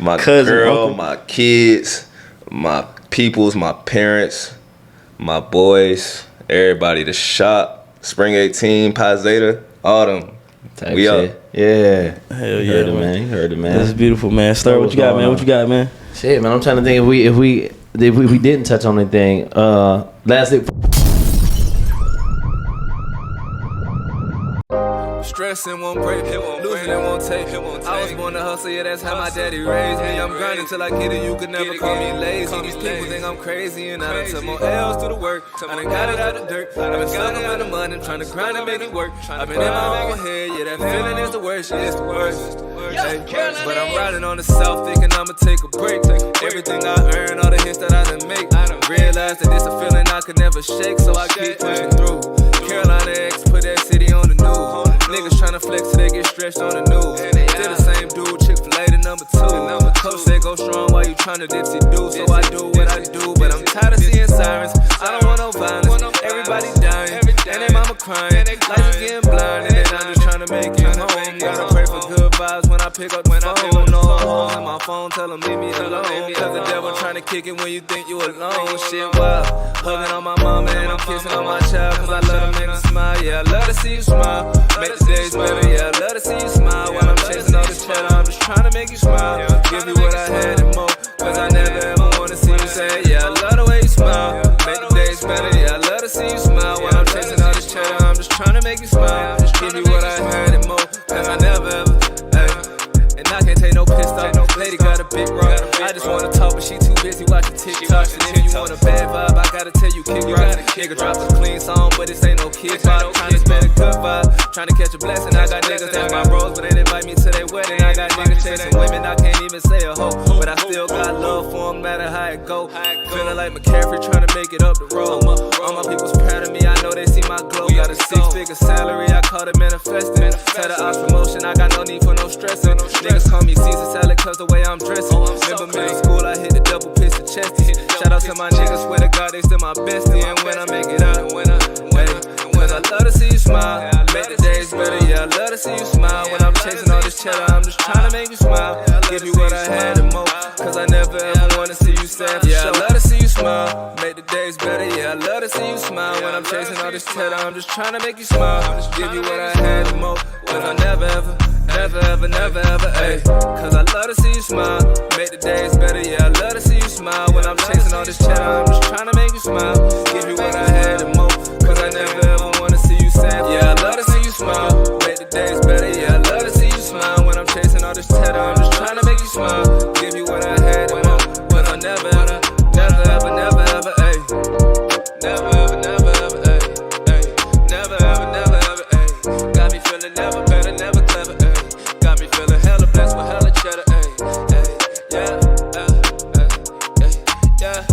my cousin, girl, uncle, my kids, my peoples, my parents, my boys, everybody. The shop, Spring 18, Pi Zeta, all them. Type We shit. up. Yeah. Hell You yeah, heard it, man. You heard it, man. That's beautiful, man. Stir, what you got, man? What you got, man? Shit, man. I'm trying to think if we didn't touch on anything. Lastly. Stressing won't break, losing it won't take. I was born to hustle, yeah, that's how my daddy raised me. I'm grinding till I get it, you could never call me lazy. These people think I'm crazy, and I done took more L's through the work. I done got it out the dirt, I been sucking out the mud and trying to grind and make it work. I've been in my own head, yeah, that feeling is the worst, yeah, it's the worst. Hey, but I'm riding on the south, thinking I'ma take a break. Everything I earn, all the hits that I done make, I done realized that it's a feeling I could never shake, so I keep pushing through. Carolina X, put that city on the news. Niggas tryna flex till they get stretched on the news. Still the same dude, Chick-fil-A the number 2. Coach say go strong while you tryna dipsy do. So I do what I do, but I'm tired of seeing sirens. I don't want no violence, everybody dying, and their mama crying. Life is getting blind, and then I'm just tryna make it home. Gotta pray for good vibes when I pick up the phone. No home, and my phone tell them leave me alone. Cause the devil tryna kick it when you think you alone. Shit wild, hugging on my mama and I'm kissing on my child. Cause I love to make them smile, yeah, I love to see you smile. Make the days better, yeah, I love to see you smile. While I'm chasing all this cheddar, I'm just trying to make you smile. Give you what I had and more, cause I never ever wanna see you say, yeah, I love the way you smile. Make the days better, yeah, I love to see you smile. While I'm chasing all this cheddar, I'm just trying to make you smile. Give you what I had and more, cause I never ever, hey. And I can't take no piss off, lady got a big rock. I just wanna talk, but she too busy watching TikToks. And if you want a bad vibe, I gotta tell you, kick rock. Nigga drop a clean song, but this ain't no kid vibe. Tryna spread a good vibe, tryna catch a blessing. I got niggas that's my bros, but they didn't invite me to their wedding. I got niggas chasing women, I can't even say a hoe, but I still got love for them, no matter how it go. Feeling like McCaffrey tryna make it up the road. All my people's proud of me, I know they see my glow. Got a 6-figure salary, I call it manifesting. Tell the ops promotion, I got no need for no stressing. Niggas call me Caesar salad cause the way I'm dressing. Remember middle school, I hit the double pistol chesty. Shout out to my niggas, swear to God they still my bestie. And when I make it out, cause I love to see you smile. Make the days better, yeah, I love to see you smile. When I'm chasing all this cheddar, I'm just trying to make you smile. Give you what I had and more, cause I never ever wanna see you sad. Yeah, I love to see you smile. Make the days better, yeah, I love to see you smile. When I'm chasing all this cheddar, I'm just trying to make you smile. Give you what I had and more, cause I never ever, ayy. Cause I love to see you smile. Make the days better, yeah, I love to see you smile. When I'm chasing all this cheddar, I'm just trying to make you smile. Give you what I had and more, cause I never ever wanna see you sad. Yeah, I love to see you smile. Make the days better, yeah, I love to see you smile. When I'm chasing all this cheddar, I'm just trying to make you smile. Give you what I had and more, cause I never ever, ayy. Never ever, ayy. Never ever, ayy. Got me feeling never better, never clever, ayy. Got me feeling hella blessed with hella cheddar, ayy. Yeah,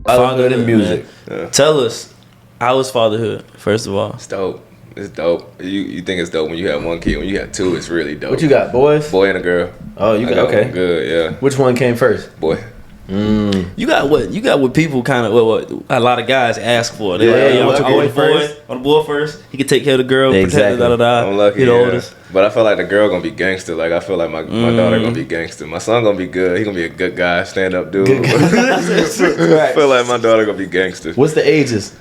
Fatherhood and music. Yeah. Tell us, how was fatherhood, first of all? It's dope. It's dope. You think it's dope when you have one kid. When you have two, it's really dope. What you got, boys? Boy and a girl. Oh, you I got okay. one good, yeah. Which one came first? Boy. You got what people kind of what a lot of guys ask for. They Yeah, like, yeah, I want boy the boy first. He can take care of the girl, Exactly. protect her, I'm lucky, He the yeah. oldest. But I feel like the girl gonna be gangster. Like I feel like my daughter gonna be gangster. My son gonna be good. He gonna be a good guy, stand up dude. I feel like my daughter gonna be gangster. What's the ages?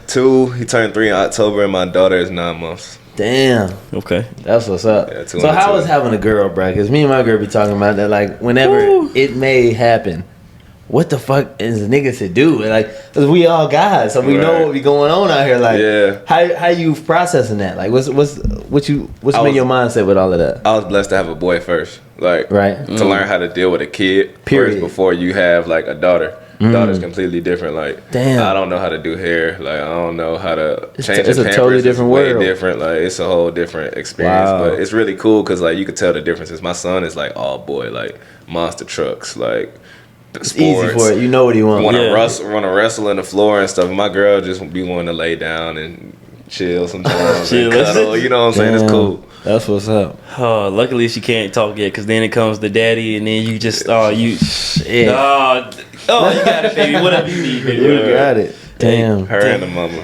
2, he turned 3 in October, and my daughter is 9 months. Damn, Okay. that's what's up. Yeah, 2 so and how 2. is having a girl, bro? Because me and my girl be talking about that, like whenever it may happen. What the fuck is niggas to do? Like, cause we all guys, so we know Right. what be going on out here. Like, Yeah. how you processing that? Like, what's been your mindset with all of that? I was blessed to have a boy first, like Right. to learn how to deal with a kid Period. first before you have like a daughter. Daughter's completely different. Like, Damn. I don't know how to do hair. Like, I don't know how to change it's a a pampers. totally different It's way world. different. Like, it's a whole different experience. Wow. But it's really cool because like you could tell the differences. My son is like all boy, like monster trucks, like It's sports. easy for it. You know what he wants. Want to Yeah. wrestle in the floor and stuff. My girl just be wanting to lay down and chill sometimes. Chill. And cuddle, you know what I'm saying? It's Damn. cool. That's what's up. Oh, luckily she can't talk yet, cause then it comes the daddy, and then you just you Shit. you got it, baby. Whatever you need, baby. You got it. Damn. Her and the mama.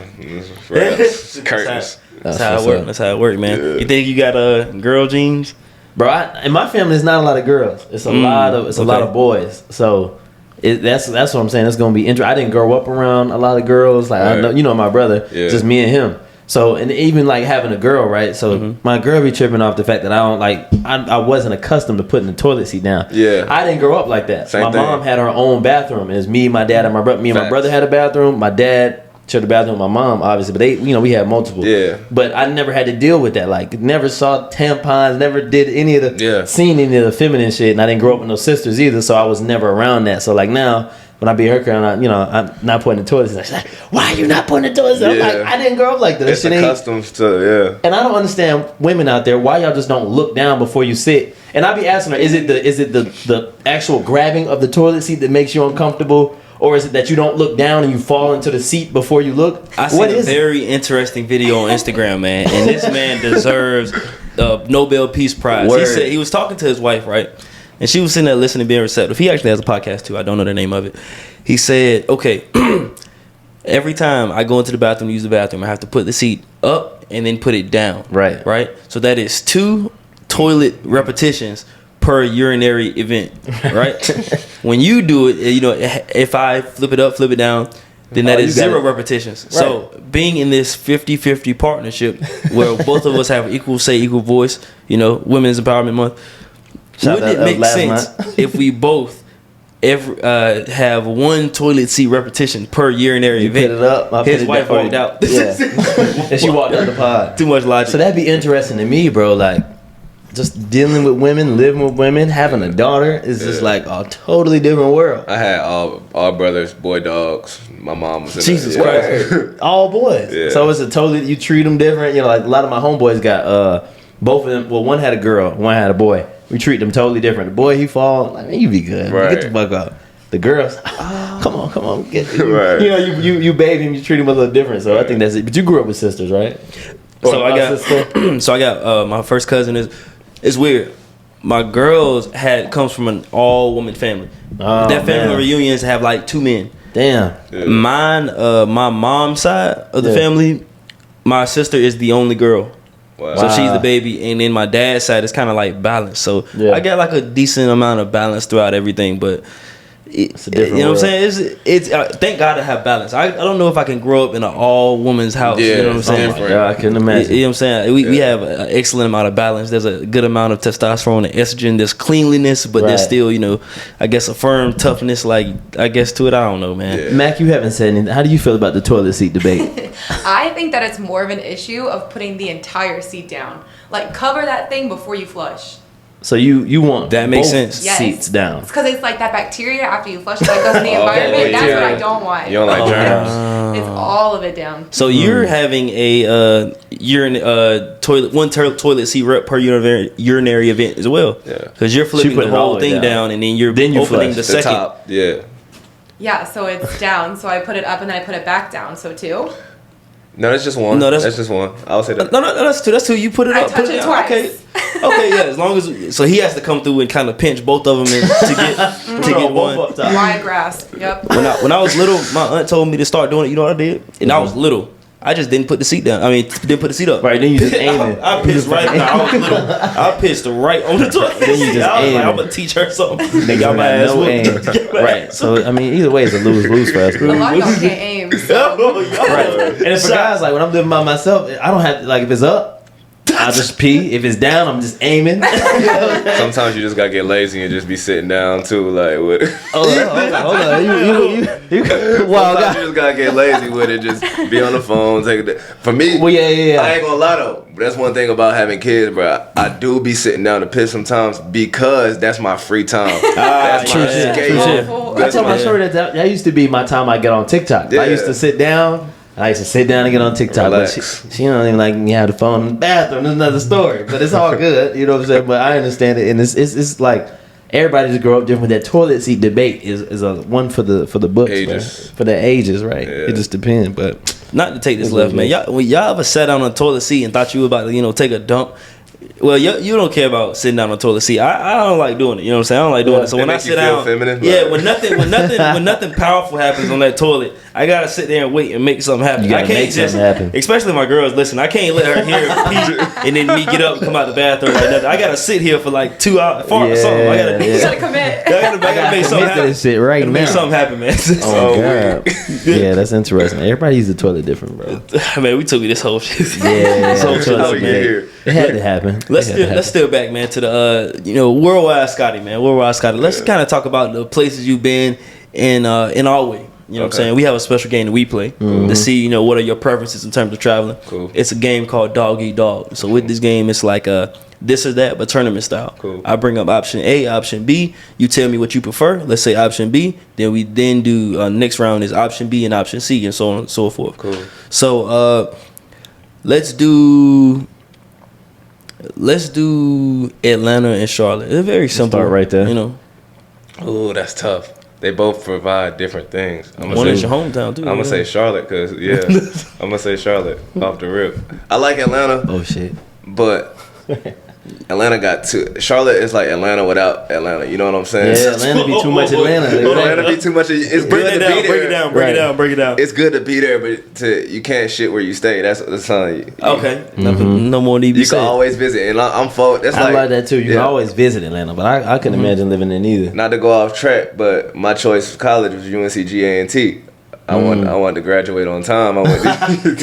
Curtains. That's how it works. That's how it works, man. Yeah. You think you got girl genes? Bro, in my family, it's not a lot of girls. It's a lot of boys. So That's what I'm saying. It's gonna be interesting. I didn't grow up around a lot of girls. Like I know, you know, my brother, just me and him. So, and even like having a girl, right? So my girl be tripping off the fact that I don't like, I wasn't accustomed to putting the toilet seat down. Yeah. I didn't grow up like that. My mom had her own bathroom. It was me, my dad, and my brother. Me and my brother had a bathroom. My dad shared the bathroom with my mom, obviously. But they, you know, we had multiple. Yeah. But I never had to deal with that. Like, never saw tampons, never did any of the, seen any of the feminine shit. And I didn't grow up with no sisters either. So I was never around that. So like now, when I be her girl, I'm not putting the toilet seat. She's like, why are you not putting the toilet seat? I'm like, I didn't grow up like that. It's accustomed to, And I don't understand women out there, why y'all just don't look down before you sit. And I be asking her, is it the actual grabbing of the toilet seat that makes you uncomfortable? Or is it that you don't look down and you fall into the seat before you look? I seen a very interesting video on Instagram, man. And this man deserves the Nobel Peace Prize. He said he was talking to his wife, right? And she was sitting there listening, being receptive. He actually has a podcast too. I don't know the name of it. He said, okay, every time I go into the bathroom to use the bathroom, I have to put the seat up and then put it down. Right? So that is 2 toilet repetitions per urinary event, right? When you do it, you know, if I flip it up, flip it down, then that is 0 repetitions. Right. So being in this 50-50 partnership where both of us have equal say, equal voice, you know, Women's Empowerment Month, wouldn't it make sense if we both have 1 toilet seat repetition per urinary event? Put it up. His wife walked out. Yeah. And she walked out the pod. Too much logic. So that'd be interesting to me, bro. Like, just dealing with women, living with women, having a daughter is just like a totally different world. I had all brothers, boy dogs. My mom was in Jesus Christ. All boys. Yeah. So it's a totally, you treat them different. You know, like a lot of my homeboys got both of them. Well, one had a girl, one had a boy. We treat them totally different. The boy, he fall, like, man, you be good. Get the fuck up. The girls, come on, get you. Right. You know, you bathe him, you treat him a little different. So I think that's it. But you grew up with sisters, right? So I got my first cousin it's weird. My girls comes from an all woman family. That family reunions have like 2 men. Damn. Yeah. Mine, my mom's side of the family, my sister is the only girl. Wow. So she's the baby, and then my dad's side is kind of like balanced. So I got like a decent amount of balance throughout everything, but it's a different you know world. what I'm saying? It's thank God to have balance. I don't know if I can grow up in an all woman's house. You know what I'm saying? Yeah, I can imagine. You know what I'm saying? We have an excellent amount of balance. There's a good amount of testosterone and estrogen. There's cleanliness, but there's still, you know, I guess a firm toughness, like I guess to it. I don't know, man. Yeah. Mac, you haven't said anything. How do you feel about the toilet seat debate? I think that it's more of an issue of putting the entire seat down. Like, cover that thing before you flush. So you want that makes both sense? Seats down. It's because it's like that bacteria after you flush that goes in the environment. That's what I don't want. You don't like germs. It's all of it down. So you're having a toilet seat rep per urinary event as well. Yeah. Because you're flipping the whole thing down, and then you're opening the second. Top. Yeah. Yeah. So it's down. So I put it up and then I put it back down. So 2. No, that's just 1. No, that's just 1. I'll say that. No, that's 2. That's 2. You put it up. Touch it twice. Okay, yeah. As long as so he has to come through and kind of pinch both of them to get one. Wide grasp. Yep. When I was little, my aunt told me to start doing it. You know what I did? And I was little. I just didn't put the seat down. I mean, didn't put the seat up. Right, then you just aiming. I pissed right now. I was little. I pissed right on the toilet. Then you just aiming. I'm gonna teach her something. They got my ass whooped. Right. So I mean, either way, it's a lose for us. A lot of y'all can't aim. So. Right. And for guys, like when I'm living by myself, I don't have to, like if it's up, I'll just pee. If it's down, I'm just aiming. Sometimes you just gotta get lazy and just be sitting down too, like with. Hold on. You wild guy. You just gotta get lazy with it. Just be on the phone. Take it. For me, well, yeah. I ain't gonna lie though. That's one thing about having kids, bro. I do be sitting down to piss sometimes because that's my free time. That's my escape. I told my story that used to be my time I get on TikTok. I used to sit down. I used to sit down and get on TikTok. But she don't even like me have the phone in the bathroom. There's another story. But it's all good. You know what I'm saying? But I understand it. And it's like everybody just grow up different. That toilet seat debate is a one for the books. Ages. For the ages, right? Yeah. It just depends. But not to take this left, man. Y'all ever sat down on a toilet seat and thought you were about to, take a dump? Well, you don't care about sitting down on a toilet seat. I don't like doing it. You know what I'm saying? I don't like doing it. So when I sit down, feminine, when nothing powerful happens on that toilet, I gotta sit there and wait and make something happen. You gotta I can't make something happen. Especially my girls. Listen, I can't let her hear pee and then me get up and come out the bathroom like nothing. I gotta sit here for like 2 hours, fart or something. I gotta, You gotta commit. I gotta make something happen. This shit right Gotta now. make something happen, man. Oh god. Yeah, that's interesting. Everybody uses the toilet different, bro. Man, we took this whole shit. Yeah, So trust me, man. It had to happen. Let's steer back, man, to the worldwide Scotty, man. Worldwide Scotty. Let's kind of talk about the places you've been in our way. You know what I'm saying? We have a special game that we play to see, what are your preferences in terms of traveling. Cool. It's a game called Dog Eat Dog. So with this game, it's like this or that, but tournament style. Cool. I bring up option A, option B. You tell me what you prefer. Let's say option B. Then we do next round is option B and option C and so on and so forth. Cool. So let's do Atlanta and Charlotte. It's very simple, start right there. Oh, that's tough. They both provide different things. One is your hometown too. I'm gonna say Charlotte because I'm gonna say Charlotte off the rip. I like Atlanta, Oh shit. but Atlanta got two. Charlotte is like Atlanta without Atlanta. You know what I'm saying? Yeah, Atlanta be too much Atlanta. Atlanta be too much. It's break good it to down, be break it there. down, break it down, break it down. It's good to be there, but you can't shit where you stay. That's something. Okay, no more need to be You can said. always visit, and I'm for. That's I like like that too. You can yeah. always visit Atlanta, but I couldn't imagine living there neither. Not to go off track, but my choice for college was UNCG A&T. I wanted to graduate on time. I went to you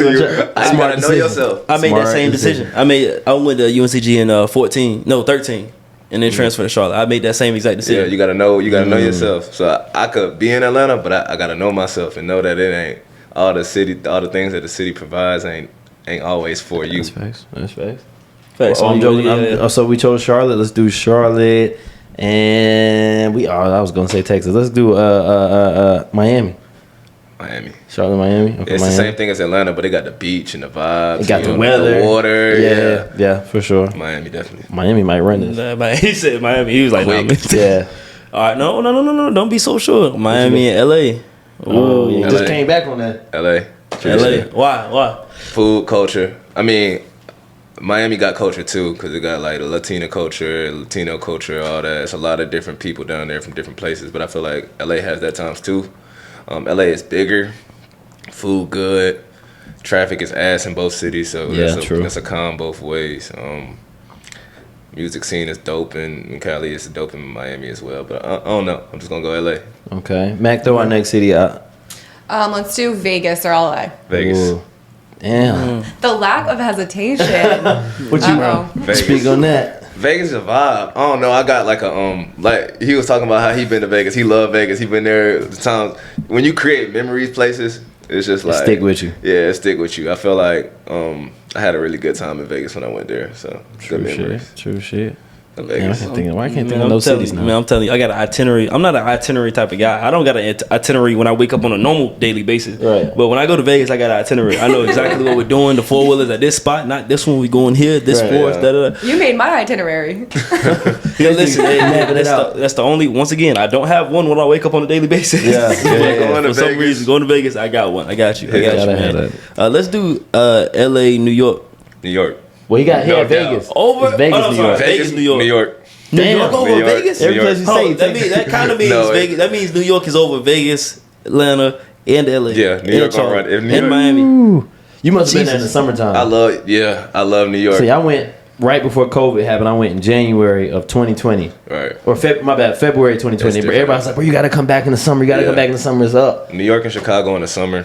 gotta know yourself. I made Smart that same decision. I went to UNCG in 13, and then transferred to Charlotte. I made that same exact Yeah, decision. you gotta know yourself. So I could be in Atlanta, but I gotta know myself and know that it ain't all the things that the city provides ain't always for you. That's facts. That's facts. Facts. So, Yeah. so we chose Charlotte. Let's do Charlotte, and I was gonna say Texas. Let's do Miami. Miami. Charlotte, Miami. Okay, It's Miami. the same thing as Atlanta, but they got the beach and the vibes. It got you the know, weather, the water. Yeah, for sure. Miami definitely. Miami might run this. He said Miami. He was like, nah, man. Yeah. All right, no. Don't be so sure. Miami and LA. Oh, yeah. LA. Just came back on that. LA. LA. Why? Food, culture. I mean, Miami got culture too, because it got like the Latino culture, all that. It's a lot of different people down there from different places, but I feel like LA has that times too. LA is bigger, food good, traffic is ass in both cities, so true. that's a con both ways. Music scene is dope in Cali, it's dope in Miami as well, but I don't know. I'm just gonna go LA. Okay. Mac, throw our next city out. Let's do Vegas or LA. Vegas. Ooh. Damn. The lack of hesitation. What you Uh-oh. Vegas. speak on that? Vegas is a vibe. I don't know. I got like like he was talking about how he been to Vegas. He loved Vegas. He been there the times when you create memories, places. It's just like stick with you. Yeah, it stick with you. I feel like I had a really good time in Vegas when I went there. So good memories. True shit. Of Man, Vegas. why can't think Man, of those cities now? Man, I'm telling you, I got an itinerary. I'm not an itinerary type of guy. I don't got an itinerary when I wake up on a normal daily basis. Right. But when I go to Vegas, I got an itinerary. I know exactly what we're doing. The 4-wheelers at this spot, not this one. We going here. This Right, sports. yeah. Da da da. You made my itinerary. Yeah, listen, mapping it out. that's the only. Once again, I don't have one when I wake up on a daily basis. Yeah. Going to For some Vegas. reason, going to Vegas, I got one. I got you. I got you, Gotta have man. Let's do L.A., New York. New York. Well, you got here No at Vegas. doubt. Over It's Vegas, oh, no, New sorry. York. Vegas, New York. New York. New Damn. York over New York. Vegas. New Every York. place you Oh, say, that kind of means No, Vegas. That means New York is over Vegas, Atlanta, and LA. Yeah, New York gonna run. If New and York- Miami. You must have been there in the Jesus. summertime. I love New York. See, I went right before COVID happened. I went in January of 2020. Right. Or February 2020. That's But different. everybody's like, bro, you got to come back in the summer. You got to Yeah. come back in the summer. It's up. New York and Chicago in the summer.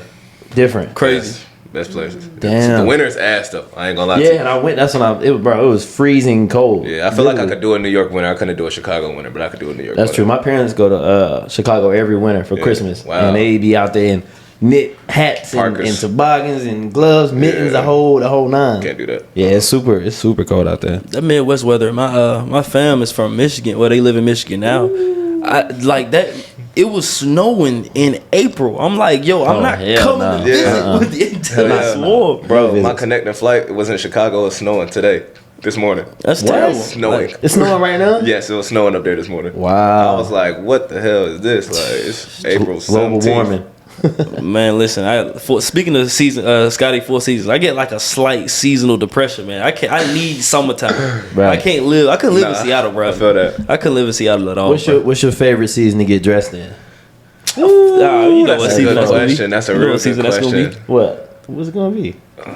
Different. Crazy. Best places. Damn. The winter's ass though. I ain't gonna lie to Yeah, you. and I went. That's when it was freezing cold. Yeah, I feel like I could do a New York winter. I couldn't do a Chicago winter, but I could do a New York That's winter. true. My parents go to Chicago every winter for Yeah. Christmas, Wow. and they be out there in knit hats and Parkers. toboggans and gloves, mittens, Yeah. the whole nine. Can't do that. Yeah, it's super cold out there. That Midwest weather. My fam is from Michigan. Well, they live in Michigan now. I like that. It was snowing in April. I'm like, yo, I'm Oh, not hell coming no. to visit Yeah. with the until Hell it's yeah. warm. Bro, Visit. my connecting flight was in Chicago. It's snowing today, this morning. That's What? terrible. Snowing. It's snowing right now. Yes, it was snowing up there this morning. Wow. I was like, what the hell is this? Like, it's April Global 17th. warming. Man, listen. Speaking of season, Scottie4szns, I get like a slight seasonal depression, man. I need summertime. Right. I couldn't live in Seattle, bro. I feel that. I couldn't live in Seattle at all. What's your favorite season to get dressed in? You know what That's a season good that's gonna be. question. That's a You know real what good season that's gonna question. be. What? What's it gonna be?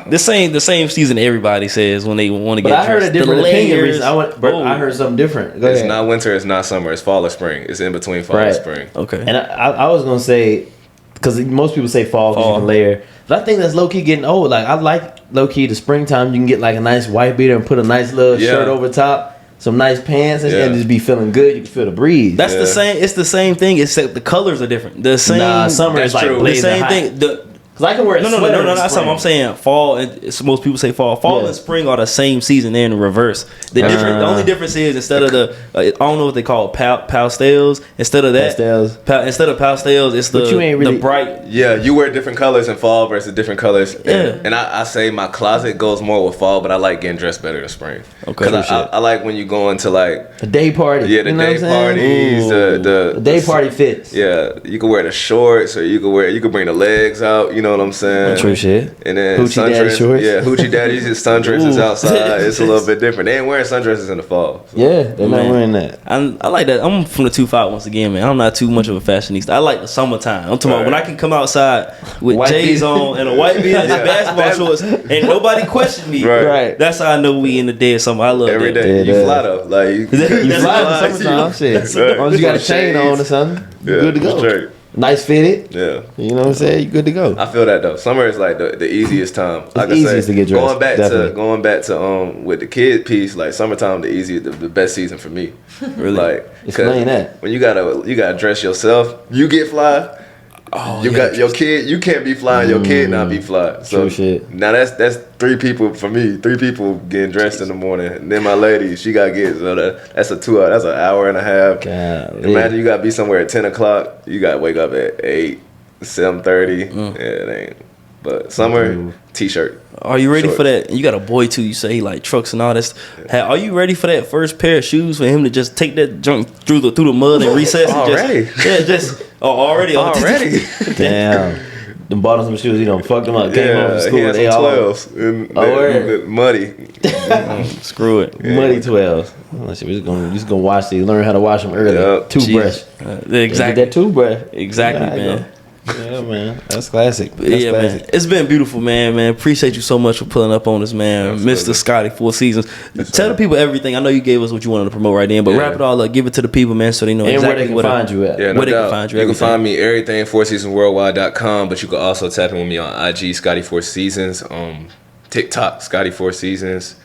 The same season everybody says when they want to get But I heard a dressed. different The opinion layers. recently. I heard something different. Go It's ahead. not winter. It's not summer. It's fall or spring. It's in between fall and Right. spring. Okay. And I was gonna say, because most people say fall because you can layer, but I think that's low key getting old. Like I like low key the springtime. You can get like a nice white beater and put a nice little shirt over top, some nice pants, and just be feeling good. You can feel the breeze. That's the same. It's the same thing, except the colors are different. The same. Nah, summer is like true. the blazing same hot. thing. Cause I can wear a No. sweater in That's spring. what I'm saying. Fall and most people say fall. Fall and spring are the same season. They're in the reverse. The only difference is instead of the I don't know what they call pastels. Instead of that, instead of pastels, it's But you ain't really the bright. Yeah, you wear different colors in fall versus different colors. Yeah. And I say my closet goes more with fall, but I like getting dressed better in spring. Okay. Because I like when you go into like a day party. the you know day what I'm saying? parties, the day party fits. Yeah, you can wear the shorts, or you can bring the legs out. You know what I'm saying? True shit. And then Hoochie daddy shorts. Yeah, hoochie daddies, his sundresses outside. It's a little bit different. They ain't wearing sundresses in the fall. So. Yeah, they're not wearing that. I like that. I'm from the 2-5 once again, man. I'm not too much of a fashionista. I like the summertime. I'm talking about when I can come outside with White J's beat. on and a white beard and basketball shorts, and nobody question me. Right. That's how I know we in the dead summer. I love Every that. day. Yeah, You that- fly though. Like you You fly in the fly. summertime, shit. As Right. long as you got a Some chain shades. on or something, you Yeah, good to go. straight. Nice fitted. Yeah. You know what I'm saying? You good to go. I feel that though. Summer is like the easiest time. Like I easiest to get dressed, Going back to with the kid piece, like summertime the best season for me. Really? Like 'cause Explain that. when you gotta dress yourself, you get fly. You got your kid. You can't be fly and your kid not be fly. So True shit. now that's 3 people for me. 3 people getting dressed in the morning. And then my lady, she got to get so that's a 2 hour. That's an hour and a half. Golly. Imagine you got to be somewhere at 10 o'clock. You got to wake up at 8, 7:30. Yeah, it ain't. But summer t-shirt. Are you ready Shorts. for that? You got a boy too. You say he like trucks and all that. Are you ready for that first pair of shoes for him to just take that junk through the mud and recess? And Already? Already. Damn. Them bottoms and shoes, fucked them up. Came home from He school. had They some all 12s. And word. muddy. Screw it. muddy 12s. Let's see, we're just gonna wash these. Learn how to wash them early. Yep. Toothbrush. Exactly. Get that toothbrush. Exactly, There you man. go. Yeah, man. That's classic. That's Yeah, classic. man. It's been beautiful, man. Appreciate you so much for pulling up on us, man. Absolutely. Mr. Scottie4szns. Tell the people everything. I know you gave us what you wanted to promote right then, but wrap it all up. Give it to the people, man, so they know And where exactly they can find you at. Yeah, no where they doubt. can find you. You can everything. find me everything 4seasonsworldwide.com, but you can also tap in with me on IG, Scottie4szns, TikTok, Scottie4szns,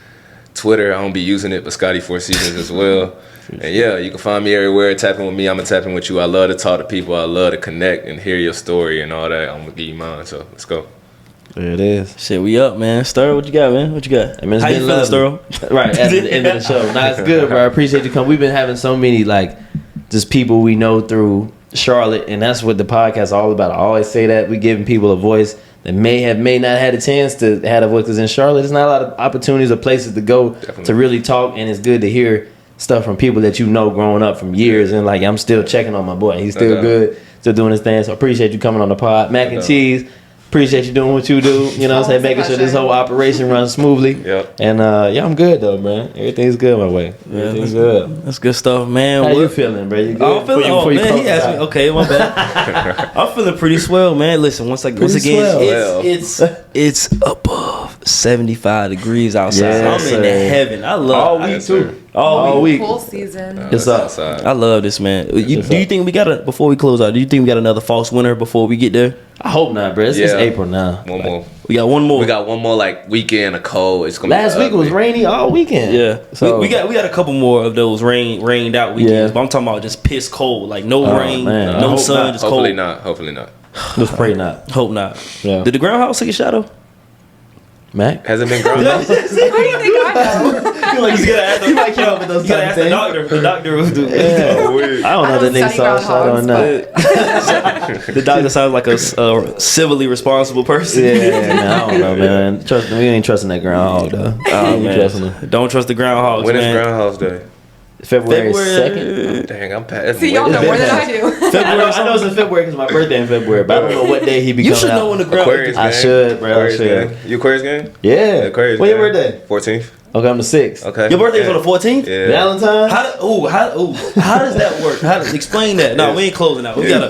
Twitter. I don't be using it, but Scottie4szns as well. And yeah, you can find me everywhere. Tap in with me. I'm gonna tap in with you. I love to talk to people. I love to connect and hear your story and all that. I'm gonna give you mine. So let's go. There it is. Shit, we up, man. Stir, what you got, man? What you got? I mean, it's How you been feeling, lovely. Stir? Right at the end of the show. Nah, it's good, bro. I appreciate you coming. We've been having so many just people we know through Charlotte, and that's what the podcast is all about. I always say that we giving people a voice that may not had a chance to have a voice, because in Charlotte, there's not a lot of opportunities or places to go to really talk, and it's good to hear stuff from people that you know growing up from years, and I'm still checking on my boy. He's still good, still doing his thing. So I appreciate you coming on the pod. Mac and Cheese, appreciate you doing what you do. You know what I'm saying? Making sure this whole operation runs smoothly. Yep. And I'm good though, man. Everything's good my way. Everything's good. That's good stuff, man. How you feeling, bro? You good? I'm feeling. Before you Man, close he asked me. out. Okay, my bad. I'm feeling pretty swell, man. Listen, once again, swell. it's above 75 degrees outside. Yes, I'm in sir. heaven. I love All week Yes, too. sir. All week. Pool season. It's up. outside. I love this, man. Do you think we got before we close out? Do you think we got another false winter before we get there? I hope not, bro. It's Yeah. April now. One more. We got one more. We got one more weekend of cold. It's gonna Last be week it was ugly. rainy all weekend. Yeah, So we got a couple more of those rained out weekends. Yeah. But I'm talking about just piss cold, like no Oh, rain, man. I no hope sun, not. just Hopefully cold. not. Hopefully not. Let's pray not. Hope not. Yeah. Did the groundhogs take a shadow? Mac? Has it been ground? How do you think I know? You gotta ask the, You might keep up with those you gotta type ask of the things. doctor. The doctor was doing. Yeah. I don't know if the nigga study saw a shot or groundhogs, not. The doctor sounds like a civilly responsible person. Yeah, man. I don't know, man. We ain't trusting that groundhog though. Oh, We ain't trusting him. man. Don't trust the groundhogs, When is man. Groundhog's Day? February 2nd. Dang, I'm past. See, y'all know more than I do. February. I know it's in February because my birthday in February, but I don't know what day he be You coming should out. know when the ground. Aquarius gang. I should, bro. Aquarius I should. gang. You Aquarius gang? Yeah. Aquarius When your gang. birthday? 14th. Okay, I'm the 6th. Okay. Your birthday's Yeah. on the 14th. Yeah. Valentine's. How does that work? Explain that. No, we ain't closing out. We gotta.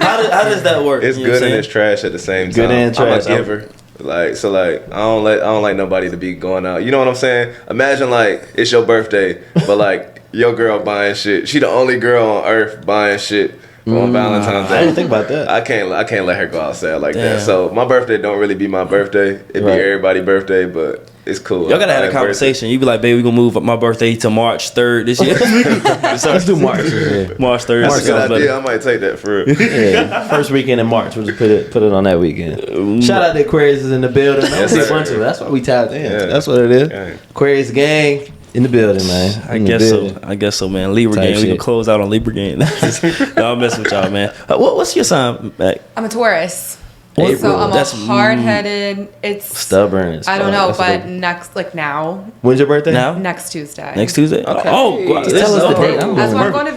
How does that work? It's You know what good I'm and it's trash at the same time. Good and trash. I'm a giver. I don't like nobody to be going out. You know what I'm saying? Imagine like it's your birthday, but like your girl buying shit. She the only girl on earth buying shit on Valentine's Day. I didn't think about that. I can't let her go outside like Damn. that. So my birthday don't really be my birthday. It be Right. everybody's birthday, but it's cool. Y'all gotta have I a conversation. You be like, babe, we gonna move my birthday to March 3rd this year. Let's do March. Yeah. March 3rd. That's a good sounds idea. better. I might take that for real. Yeah, first weekend in March. We'll just put it on that weekend. Shout out to Aquarius is in the building. Man. Yes, We see a sir. bunch of it. That's why we tapped in. Yeah. That's what it is. Gang. Aquarius gang in the building, man. I In the guess building. so. I guess so, man. Libra Type game. We can shit. close out on Libra game. No, I'm messing with y'all, man. What's your sign, Mac? I'm a Taurus. April. So I'm That's hard-headed. It's Stubborn. As I don't fuck. know, That's but what next, like now, when's your birthday? Now? next Tuesday. Next Tuesday? Okay. Oh, wow. Just tell us the date. I'm That's why I'm perfect. going to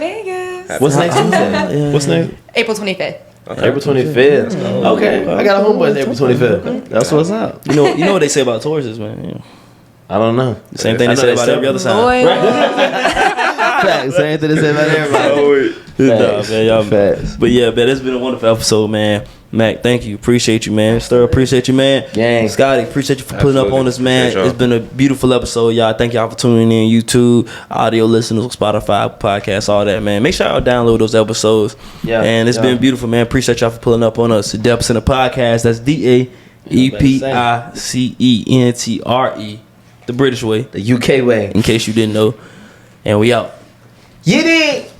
Vegas. What's next Tuesday? What's next? April 25th. April 25th. Okay, I got a homeboy April 25th. That's what's up. You know what they say about Tauruses, man. Yeah. I don't know. The same thing I they know say about every other sign. Loyal. Facts. Same thing they say about everybody. Oh, wait. Nah, Facts. man, y'all. Facts. But yeah, man, it's been a wonderful episode, man. Mac, thank you. Appreciate you, man. Stir, appreciate you, man. Gang. Scotty, appreciate you for putting up Absolutely. on us, man. Appreciate y'all. It's been a beautiful episode, y'all. Thank y'all for tuning in. YouTube, audio listeners, Spotify, podcasts, all that, man. Make sure y'all download those episodes. Yeah. And it's Yeah. been beautiful, man. Appreciate y'all for pulling up on us. The EPICENTRE Podcast. That's DAEPICENTRE. The British way, The UK way. in case you didn't know. And we out. Get it.